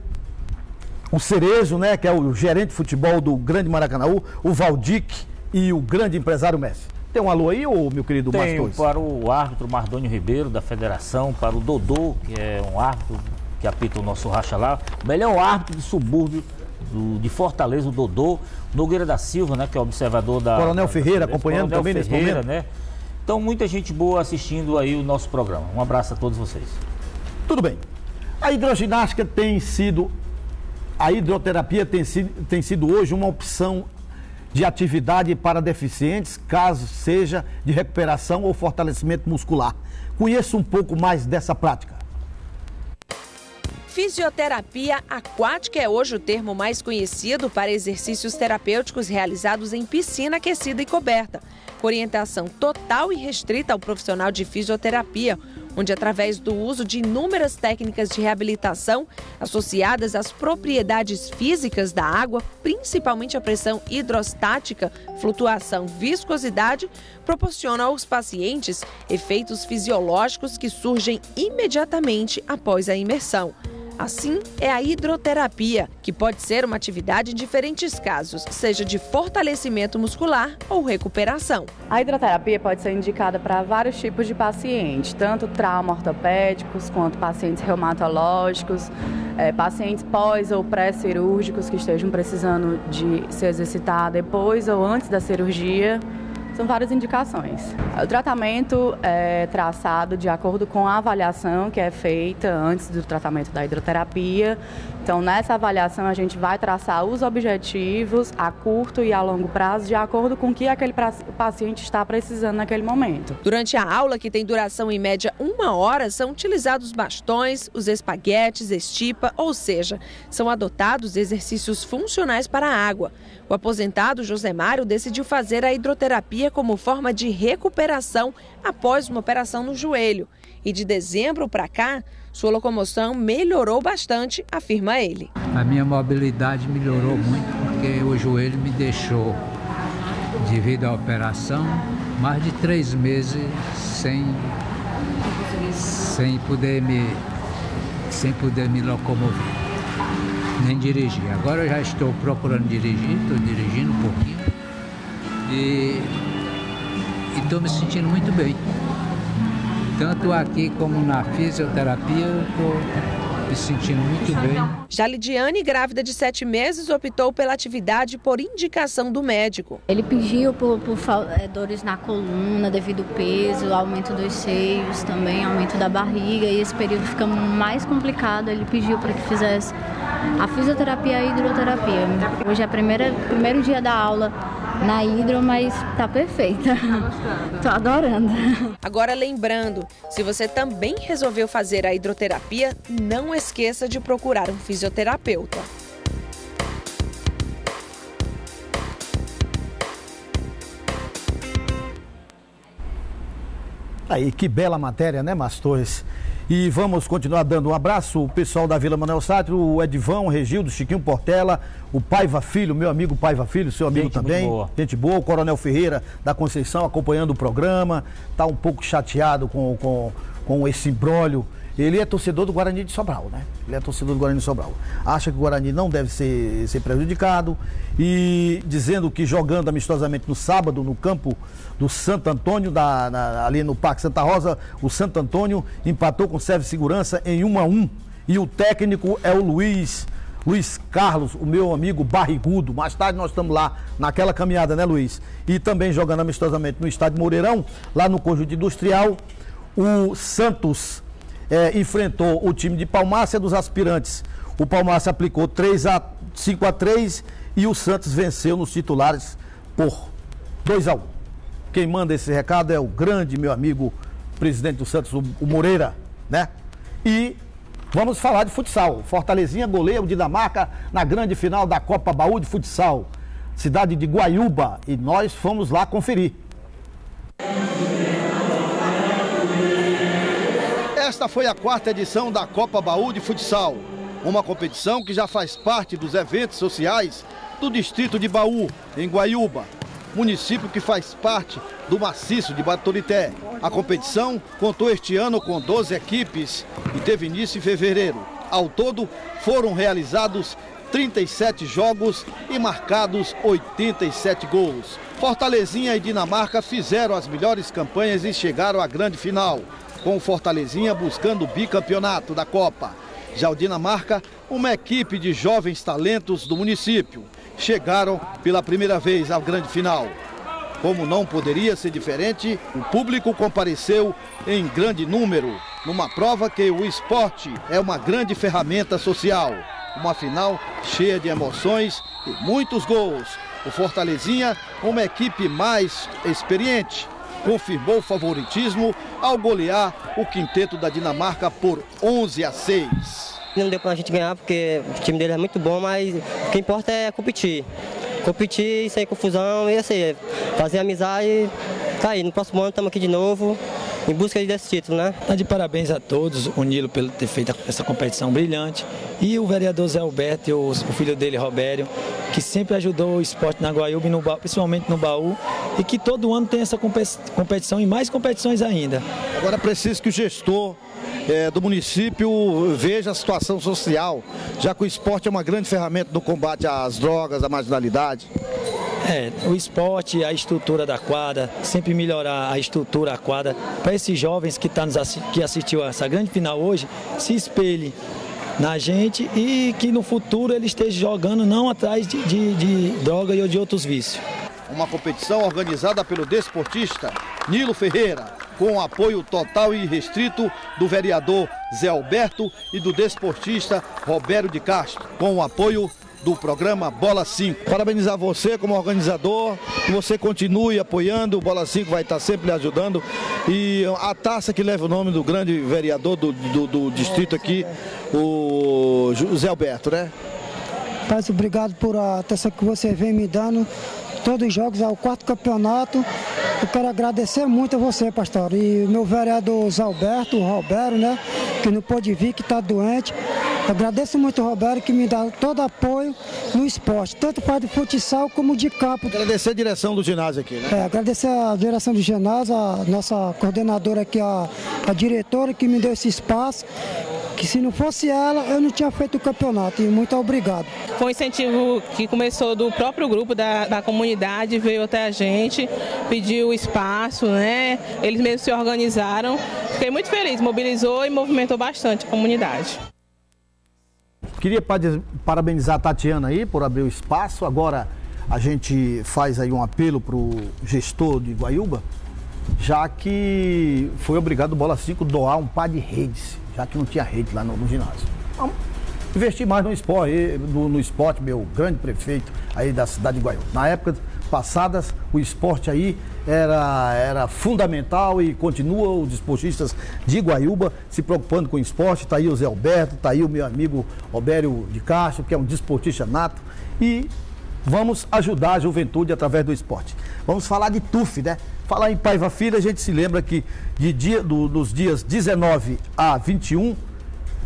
o Cerezo, né, que é o gerente de futebol do Grande Maracanãú, o Valdic e o grande empresário Messi. Tem um alô aí, meu querido Márcio? Tenho para o árbitro Mardônio Ribeiro, da Federação, para o Dodô, que é um árbitro que apita o nosso racha lá, o melhor árbitro do subúrbio de Fortaleza, o Dodô, Nogueira da Silva, né, que é observador da... Coronel Ferreira, acompanhando também nesse momento. Né? Então, muita gente boa assistindo aí o nosso programa. Um abraço a todos vocês. Tudo bem. A hidroginástica a hidroterapia tem sido hoje uma opção de atividade para deficientes, caso seja de recuperação ou fortalecimento muscular. Conheça um pouco mais dessa prática. Fisioterapia aquática é hoje o termo mais conhecido para exercícios terapêuticos realizados em piscina aquecida e coberta. Com orientação total e restrita ao profissional de fisioterapia, onde, através do uso de inúmeras técnicas de reabilitação associadas às propriedades físicas da água, principalmente a pressão hidrostática, flutuação, viscosidade, proporciona aos pacientes efeitos fisiológicos que surgem imediatamente após a imersão. Assim, é a hidroterapia, que pode ser uma atividade em diferentes casos, seja de fortalecimento muscular ou recuperação. A hidroterapia pode ser indicada para vários tipos de pacientes, tanto trauma ortopédicos quanto pacientes reumatológicos, pacientes pós ou pré-cirúrgicos que estejam precisando de se exercitar depois ou antes da cirurgia. São várias indicações. O tratamento é traçado de acordo com a avaliação que é feita antes do tratamento da hidroterapia. Então, nessa avaliação, a gente vai traçar os objetivos a curto e a longo prazo de acordo com o que aquele paciente está precisando naquele momento. Durante a aula, que tem duração em média 1 hora, são utilizados bastões, os espaguetes, estipa, ou seja, são adotados exercícios funcionais para a água. O aposentado José Mário decidiu fazer a hidroterapia como forma de recuperação após uma operação no joelho. E de dezembro para cá, sua locomoção melhorou bastante, afirma ele. A minha mobilidade melhorou muito porque o joelho me deixou, devido à operação, mais de 3 meses sem poder me locomover, nem dirigir. Agora eu já estou procurando dirigir, estou dirigindo um pouquinho e estou me sentindo muito bem. Tanto aqui como na fisioterapia, eu estou me sentindo muito bem. Já Lidiane, grávida de 7 meses, optou pela atividade por indicação do médico. Ele pediu por dores na coluna devido ao peso, aumento dos seios, também aumento da barriga, e esse período fica mais complicado. Ele pediu para que fizesse a fisioterapia e a hidroterapia. Hoje é o primeiro dia da aula na hidro, mas tá perfeita. Tô adorando. Agora, lembrando, se você também resolveu fazer a hidroterapia, não esqueça de procurar um fisioterapeuta. Aí, que bela matéria, né, Mastores? E vamos continuar dando um abraço, o pessoal da Vila Manuel Sátiro, o Edivão, o Regildo, Chiquinho Portela, o Paiva Filho, meu amigo Paiva Filho, seu amigo também. Gente boa, o Coronel Ferreira da Conceição acompanhando o programa, tá um pouco chateado com esse imbróglio. Ele é torcedor do Guarani de Sobral, né? Ele é torcedor do Guarani de Sobral. Acha que o Guarani não deve ser prejudicado e dizendo que jogando amistosamente no sábado no campo do Santo Antônio, ali no Parque Santa Rosa, o Santo Antônio empatou com o Serve Segurança em 1-1 e o técnico é o Luiz Carlos, o meu amigo barrigudo. Mais tarde nós estamos lá naquela caminhada, né, Luiz? E também jogando amistosamente no estádio Moreirão, lá no Conjunto Industrial, o Santos enfrentou o time de Palmácia dos aspirantes. O Palmácia aplicou 5-3 e o Santos venceu nos titulares por 2-1. Quem manda esse recado é o grande meu amigo, presidente do Santos, o Moreira, né? E vamos falar de futsal. Fortalezinha goleia o Dinamarca na grande final da Copa Baú de Futsal, cidade de Guaiúba, e nós fomos lá conferir. Esta foi a 4ª edição da Copa Baú de Futsal, uma competição que já faz parte dos eventos sociais do distrito de Baú, em Guaiúba, município que faz parte do maciço de Baturité. A competição contou este ano com 12 equipes e teve início em fevereiro. Ao todo, foram realizados 37 jogos e marcados 87 gols. Fortalezinha e Dinamarca fizeram as melhores campanhas e chegaram à grande final, com o Fortalezinha buscando o bicampeonato da Copa. Já o Dinamarca, uma equipe de jovens talentos do município, chegaram pela primeira vez à grande final. Como não poderia ser diferente, o público compareceu em grande número, numa prova que o esporte é uma grande ferramenta social. Uma final cheia de emoções e muitos gols. O Fortalezinha, uma equipe mais experiente, confirmou o favoritismo ao golear o quinteto da Dinamarca por 11-6. Não deu pra gente ganhar porque o time dele é muito bom, mas o que importa é competir. Competir sem confusão e assim, fazer amizade. Tá aí, no próximo ano estamos aqui de novo em busca desse título, né? Tá de parabéns a todos, o Nilo pelo ter feito essa competição brilhante e o vereador Zé Alberto e o filho dele, Robério, que sempre ajudou o esporte na Guaiúba, principalmente no Baú, e que todo ano tem essa competição e mais competições ainda. Agora é preciso que o gestor do município veja a situação social, já que o esporte é uma grande ferramenta no combate às drogas, à marginalidade. O esporte, a estrutura da quadra, sempre melhorar a estrutura, a quadra, para esses jovens que assistiu a essa grande final hoje, se espelhe na gente e que no futuro ele esteja jogando não atrás de droga e de outros vícios. Uma competição organizada pelo desportista Nilo Ferreira, com o apoio total e restrito do vereador Zé Alberto e do desportista Robério de Castro, com o apoio do programa Bola 5. Parabenizar você como organizador, que você continue apoiando, o Bola 5 vai estar sempre lhe ajudando. E a taça que leva o nome do grande vereador do distrito aqui, o Zé Alberto, né? Pai, obrigado por a atenção que você vem me dando. Todos os jogos, é o 4º campeonato. Eu quero agradecer muito a você, pastor. E o meu vereador Zé Alberto, o Robério, né? Que não pôde vir, que está doente. Agradeço muito o Robério, que me dá todo apoio no esporte, tanto para de futsal como de campo. Agradecer a direção do ginásio aqui, né? Agradecer a direção do ginásio, a nossa coordenadora aqui, a diretora que me deu esse espaço. Que se não fosse ela, eu não tinha feito o campeonato. E muito obrigado. Foi um incentivo que começou do próprio grupo da comunidade, veio até a gente, pediu espaço, né? Eles mesmos se organizaram. Fiquei muito feliz, mobilizou e movimentou bastante a comunidade. Queria parabenizar a Tatiana aí por abrir o espaço. Agora a gente faz aí um apelo para o gestor de Guaiúba, já que foi obrigado o Bola 5 doar um par de redes, já que não tinha rede lá no ginásio. Vamos investir mais no esporte, meu grande prefeito aí da cidade de Guaiúba. Na época passadas, o esporte aí era fundamental e continua os desportistas de Guaiúba se preocupando com o esporte. Está aí o Zé Alberto, está aí o meu amigo Robério de Castro, que é um desportista nato, e vamos ajudar a juventude através do esporte. Vamos falar de TUF, né? Falar em Paiva Filho, a gente se lembra que dos dias 19 a 21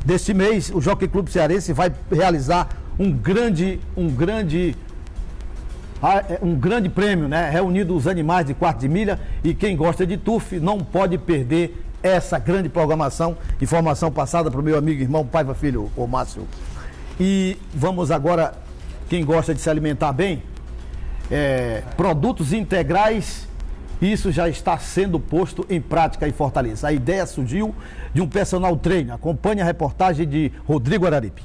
deste mês, o Jockey Clube Cearense vai realizar um grande prêmio, né? Reunindo os animais de quarto de milha, e quem gosta de TUF não pode perder essa grande programação. Informação passada para o meu amigo e irmão Paiva Filho, o Márcio. E vamos agora, quem gosta de se alimentar bem, produtos integrais, isso já está sendo posto em prática em Fortaleza. A ideia surgiu de um personal trainer. Acompanhe a reportagem de Rodrigo Araripe.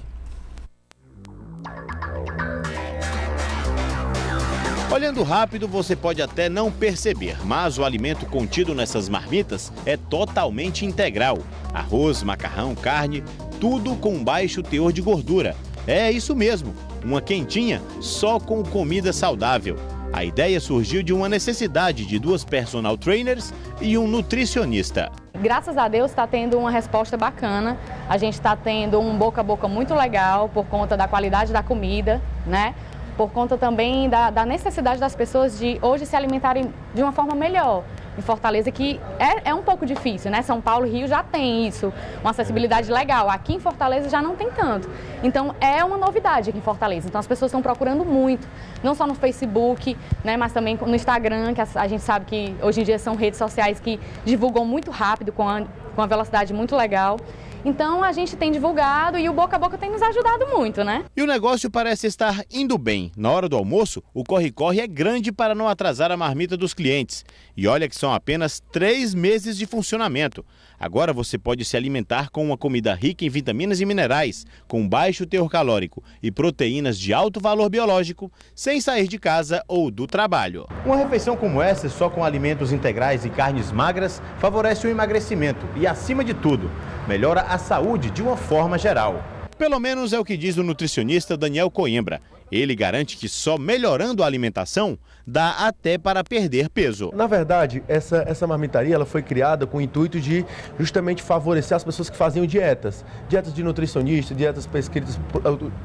Olhando rápido, você pode até não perceber, mas o alimento contido nessas marmitas é totalmente integral. Arroz, macarrão, carne, tudo com baixo teor de gordura. É isso mesmo, uma quentinha só com comida saudável. A ideia surgiu de uma necessidade de 2 personal trainers e um nutricionista. Graças a Deus está tendo uma resposta bacana. A gente está tendo um boca a boca muito legal por conta da qualidade da comida, né? Por conta também da necessidade das pessoas de hoje se alimentarem de uma forma melhor. Em Fortaleza, que é um pouco difícil, né? São Paulo e Rio já tem isso, uma acessibilidade legal. Aqui em Fortaleza já não tem tanto. Então é uma novidade aqui em Fortaleza. Então as pessoas estão procurando muito, não só no Facebook, né? Mas também no Instagram, que a gente sabe que hoje em dia são redes sociais que divulgam muito rápido, com uma velocidade muito legal. Então a gente tem divulgado e o boca a boca tem nos ajudado muito, né? E o negócio parece estar indo bem. Na hora do almoço, o corre-corre é grande para não atrasar a marmita dos clientes. E olha que são apenas 3 meses de funcionamento. Agora você pode se alimentar com uma comida rica em vitaminas e minerais, com baixo teor calórico e proteínas de alto valor biológico, sem sair de casa ou do trabalho. Uma refeição como essa, só com alimentos integrais e carnes magras, favorece o emagrecimento e, acima de tudo, melhora a saúde de uma forma geral. Pelo menos é o que diz o nutricionista Daniel Coimbra. Ele garante que só melhorando a alimentação dá até para perder peso. Na verdade, essa marmitaria ela foi criada com o intuito de justamente favorecer as pessoas que faziam dietas. Dietas de nutricionista, dietas prescritas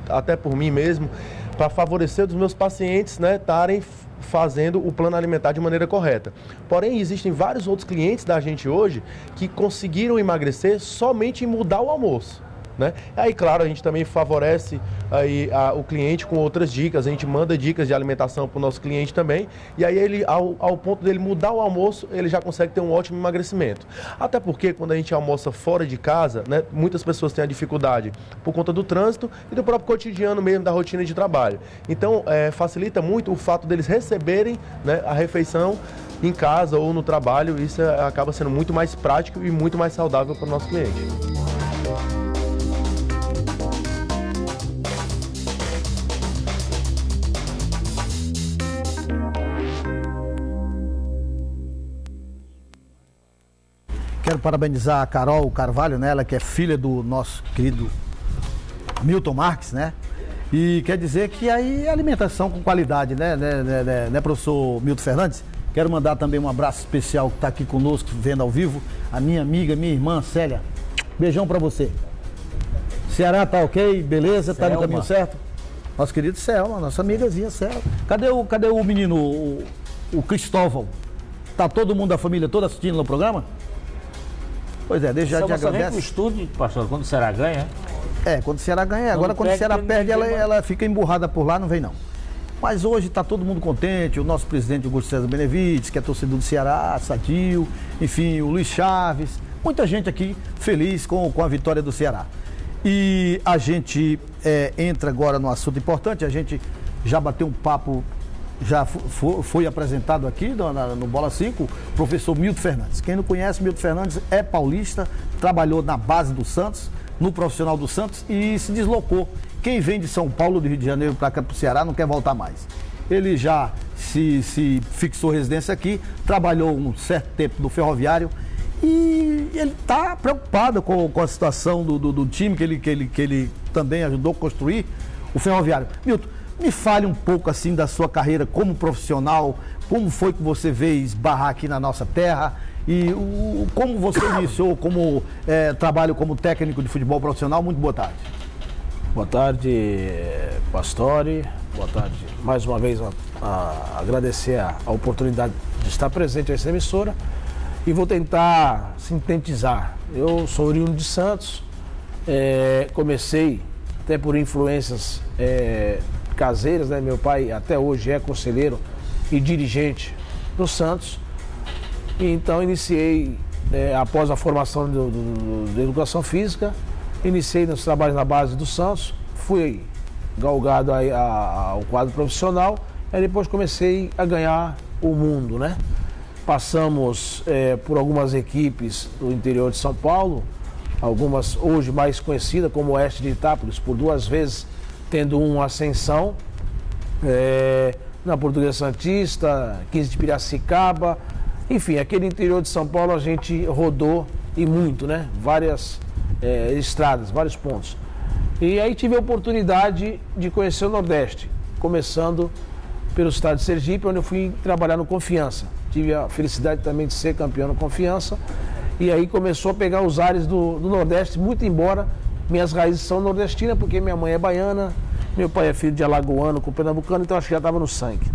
até por mim mesmo, para favorecer os meus pacientes, né, estarem fazendo o plano alimentar de maneira correta. Porém, existem vários outros clientes da gente hoje que conseguiram emagrecer somente em mudar o almoço, né? Aí, claro, a gente também favorece aí o cliente com outras dicas, a gente manda dicas de alimentação para o nosso cliente também, e aí ele, ao ponto dele mudar o almoço, ele já consegue ter um ótimo emagrecimento. Até porque quando a gente almoça fora de casa, né, muitas pessoas têm a dificuldade por conta do trânsito e do próprio cotidiano mesmo, da rotina de trabalho. Então, facilita muito o fato deles receberem, né, a refeição em casa ou no trabalho. Isso acaba sendo muito mais prático e muito mais saudável para o nosso cliente. Quero parabenizar a Carol Carvalho, né? Ela que é filha do nosso querido Milton Marques, né? E quer dizer que aí é alimentação com qualidade, né, professor Milton Fernandes? Quero mandar também um abraço especial que está aqui conosco, vendo ao vivo, a minha amiga, minha irmã Célia. Beijão para você. Ceará tá ok, beleza? Tá no caminho certo? Nosso querido Selma, nossa amigazinha Selma. Cadê o menino, o Cristóvão? Tá todo mundo da família toda assistindo no programa? Pois é, desde já te agradece. Vem pro estúdio, pastor, quando o Ceará ganha. Quando o Ceará ganha. Agora quando o Ceará perde, ela fica emburrada por lá, não vem não. Mas hoje está todo mundo contente, o nosso presidente Augusto César Benevides, que é torcedor do Ceará, Sadio, enfim, o Luiz Chaves, muita gente aqui feliz com a vitória do Ceará. E a gente entra agora num assunto importante, a gente já bateu um papo, já foi apresentado aqui no Bola 5, o professor Milton Fernandes. Quem não conhece, Milton Fernandes é paulista, trabalhou na base do Santos, no profissional do Santos e se deslocou. Quem vem de São Paulo, do Rio de Janeiro para cá para o Ceará não quer voltar mais. Ele já se fixou residência aqui, trabalhou um certo tempo no Ferroviário e ele está preocupado com a situação do time que ele também ajudou a construir, o Ferroviário. Milton, me fale um pouco assim da sua carreira como profissional, como foi que você veio esbarrar aqui na nossa terra e como você iniciou como trabalho como técnico de futebol profissional. Muito boa tarde. Boa tarde, Pastore. Boa tarde. Mais uma vez agradecer a oportunidade de estar presente nessa emissora e vou tentar sintetizar. Eu sou oriundo de Santos, comecei até por influências caseiras, né? Meu pai até hoje é conselheiro e dirigente do Santos. E então iniciei, após a formação da educação física, iniciei nos trabalhos na base do Santos, fui galgado ao quadro profissional, e depois comecei a ganhar o mundo, né? Passamos por algumas equipes do interior de São Paulo, algumas hoje mais conhecidas como o Oeste de Itápolis, por 2 vezes tendo uma ascensão, na Portuguesa Santista, 15 de Piracicaba, enfim, aquele interior de São Paulo a gente rodou e muito, né? Várias estradas, vários pontos. E aí tive a oportunidade de conhecer o Nordeste, começando pelo estado de Sergipe, onde eu fui trabalhar no Confiança. Tive a felicidade também de ser campeão no Confiança, e aí começou a pegar os ares do Nordeste, muito embora minhas raízes são nordestinas, porque minha mãe é baiana, meu pai é filho de alagoano com pernambucano, então acho que já estava no sangue.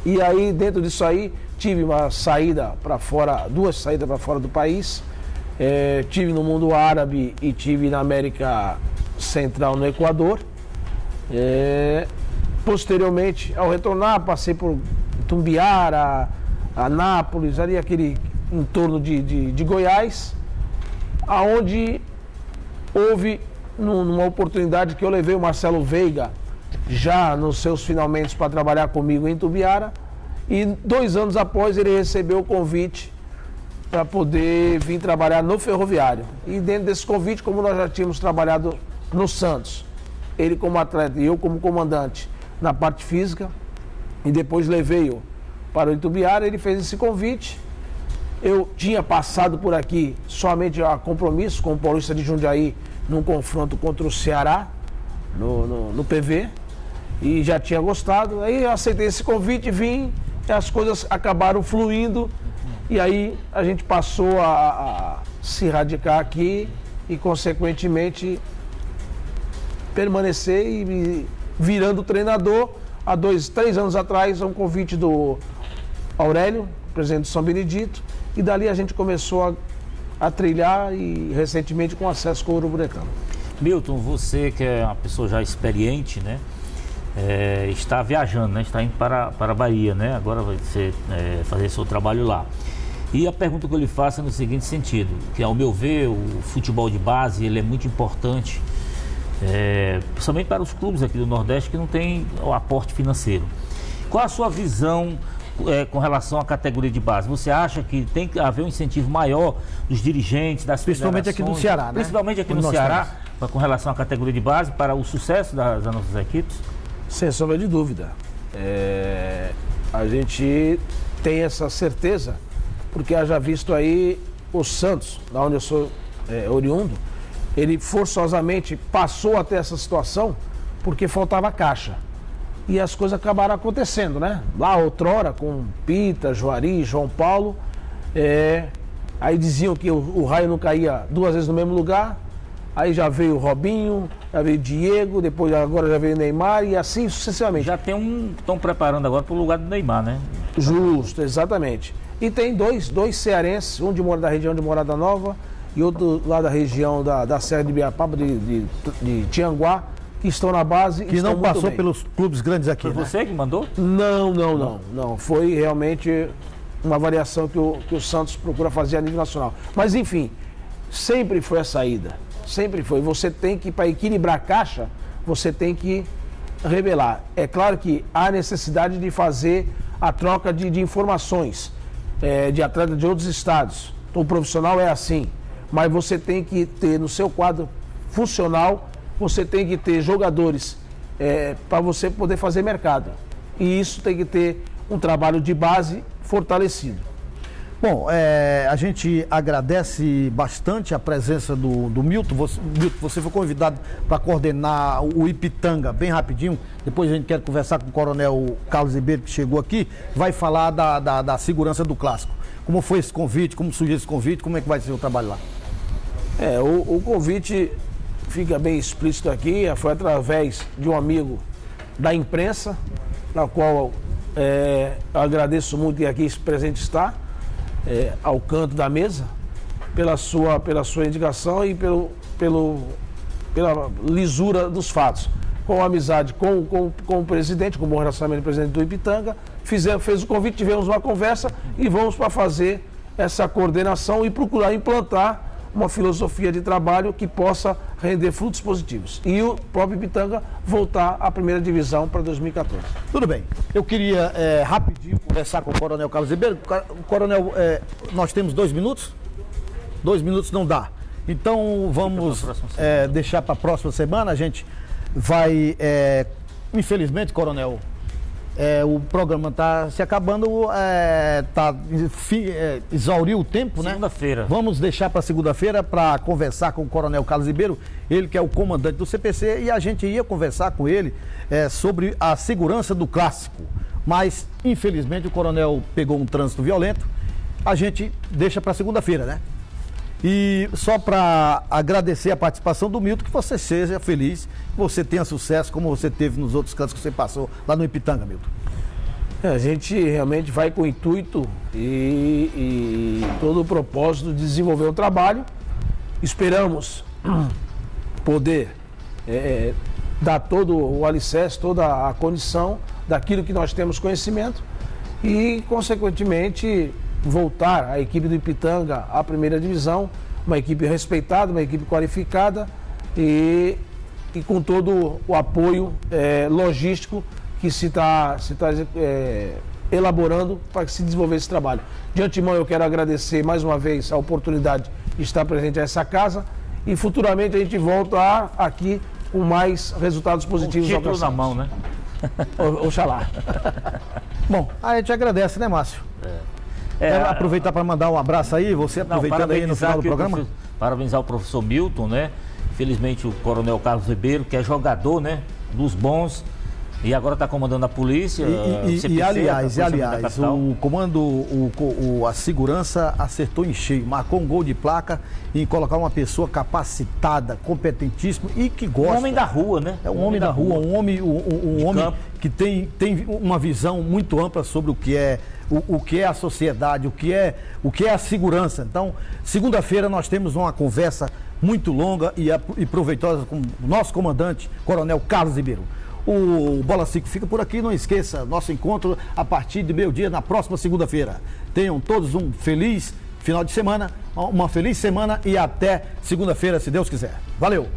E aí, dentro disso aí, tive uma saída para fora, 2 saídas para fora do país, tive no mundo árabe e tive na América Central, no Equador. Posteriormente, ao retornar, passei por Tumbiara, Anápolis, ali aquele entorno de Goiás, aonde houve numa oportunidade que eu levei o Marcelo Veiga já nos seus finalmente para trabalhar comigo em Tumbiara, e 2 anos após ele recebeu o convite para poder vir trabalhar no Ferroviário. E dentro desse convite, como nós já tínhamos trabalhado no Santos, ele como atleta e eu como comandante na parte física, e depois levei-o para o Itubiara, ele fez esse convite. Eu tinha passado por aqui somente a compromisso com o Paulista de Jundiaí num confronto contra o Ceará, no PV, e já tinha gostado. Aí eu aceitei esse convite, vim, e as coisas acabaram fluindo, e aí a gente passou a se radicar aqui e, consequentemente, permanecer e virando treinador, há 3 anos atrás, um convite do Aurélio, presidente do São Benedito, e dali a gente começou a trilhar e recentemente com acesso com o Uruburetama. Milton, você que é uma pessoa já experiente, né? Está viajando, né? Está indo para a Bahia, né? Agora vai fazer seu trabalho lá. E a pergunta que eu lhe faço é no seguinte sentido, que ao meu ver o futebol de base ele é muito importante, principalmente para os clubes aqui do Nordeste que não tem o aporte financeiro. Qual a sua visão com relação à categoria de base? Você acha que tem que haver um incentivo maior dos dirigentes, das principalmente aqui no Ceará, né? Principalmente aqui no Ceará, com relação à categoria de base, para o sucesso das nossas equipes? Sem sombra de dúvida. A gente tem essa certeza, porque haja visto aí o Santos, da onde eu sou oriundo, ele forçosamente passou até essa situação porque faltava caixa. E as coisas acabaram acontecendo, né? Lá outrora, com Pita, Juari, João Paulo, aí diziam que o raio não caía 2 vezes no mesmo lugar, aí já veio o Robinho, já veio o Diego, depois agora já veio o Neymar e assim sucessivamente. Já estão preparando agora para o lugar do Neymar, né? Justo, exatamente. E tem dois cearenses, um da região de Morada Nova e outro lá da região da Serra de Ibiapaba, de Tianguá, que estão na base. Que não passou pelos clubes grandes aqui. Foi você que mandou? Não. Foi realmente uma variação que o Santos procura fazer a nível nacional. Mas enfim, sempre foi a saída. Sempre foi. Você tem que, para equilibrar a caixa, você tem que revelar. É claro que há necessidade de fazer a troca de informações de atletas de outros estados. O profissional é assim, mas você tem que ter no seu quadro funcional, você tem que ter jogadores para você poder fazer mercado. E isso tem que ter um trabalho de base fortalecido. Bom, a gente agradece bastante a presença do Milton. Milton, você foi convidado para coordenar o Ipitanga, bem rapidinho. Depois a gente quer conversar com o Coronel Carlos Ribeiro, que chegou aqui, vai falar da segurança do clássico. Como foi esse convite, como surgiu esse convite, como é que vai ser o trabalho lá? O convite fica bem explícito aqui, foi através de um amigo da imprensa, na qual eu agradeço muito que aqui presente está. Ao canto da mesa, pela sua indicação e pela lisura dos fatos. Com a amizade com o presidente, com o bom relacionamento do presidente do Ipitanga, fez o convite, tivemos uma conversa e vamos para fazer essa coordenação e procurar implantar uma filosofia de trabalho que possa render frutos positivos. E o próprio Ipitanga voltar à primeira divisão para 2014. Tudo bem. Eu queria rapidinho conversar com o Coronel Carlos Ribeiro. Coronel, nós temos 2 minutos? 2 minutos não dá. Então vamos deixar para a próxima semana. A gente vai, infelizmente, Coronel, o programa está se acabando, exauriu o tempo, né? Segunda-feira. Vamos deixar para segunda-feira para conversar com o Coronel Carlos Ribeiro, ele que é o comandante do CPC, e a gente ia conversar com ele sobre a segurança do clássico. Mas, infelizmente, o Coronel pegou um trânsito violento, a gente deixa para segunda-feira, né? E só para agradecer a participação do Milton, que você seja feliz, que você tenha sucesso como você teve nos outros cantos que você passou lá no Ipitanga, Milton. A gente realmente vai com o intuito e todo o propósito de desenvolver um trabalho. Esperamos poder dar todo o alicerce, toda a condição daquilo que nós temos conhecimento e, consequentemente, voltar a equipe do Ipitanga à primeira divisão, uma equipe respeitada, uma equipe qualificada e com todo o apoio logístico que se está elaborando para que se desenvolver esse trabalho. De antemão eu quero agradecer mais uma vez a oportunidade de estar presente nessa casa e futuramente a gente volta aqui com mais resultados positivos. Com o título na mão, né? Oxalá. Bom, a gente agradece, né, Márcio? Quero aproveitar para mandar um abraço aí, você aproveitando aí no final do programa. Parabenizar o professor Milton, né? Infelizmente o Coronel Carlos Ribeiro, que é jogador, né? Dos bons, E agora está comandando a polícia. Aliás, o comando, a segurança acertou em cheio, marcou um gol de placa em colocar uma pessoa capacitada, competentíssima e que gosta. Um homem da rua, né? É um homem da rua, um homem que tem uma visão muito ampla sobre o que é a sociedade, o que é a segurança. Então, segunda-feira nós temos uma conversa muito longa e proveitosa com o nosso comandante, Coronel Carlos Ribeiro. O Bola 5 fica por aqui, não esqueça, nosso encontro a partir de meio-dia na próxima segunda-feira. Tenham todos um feliz final de semana, uma feliz semana e até segunda-feira, se Deus quiser. Valeu!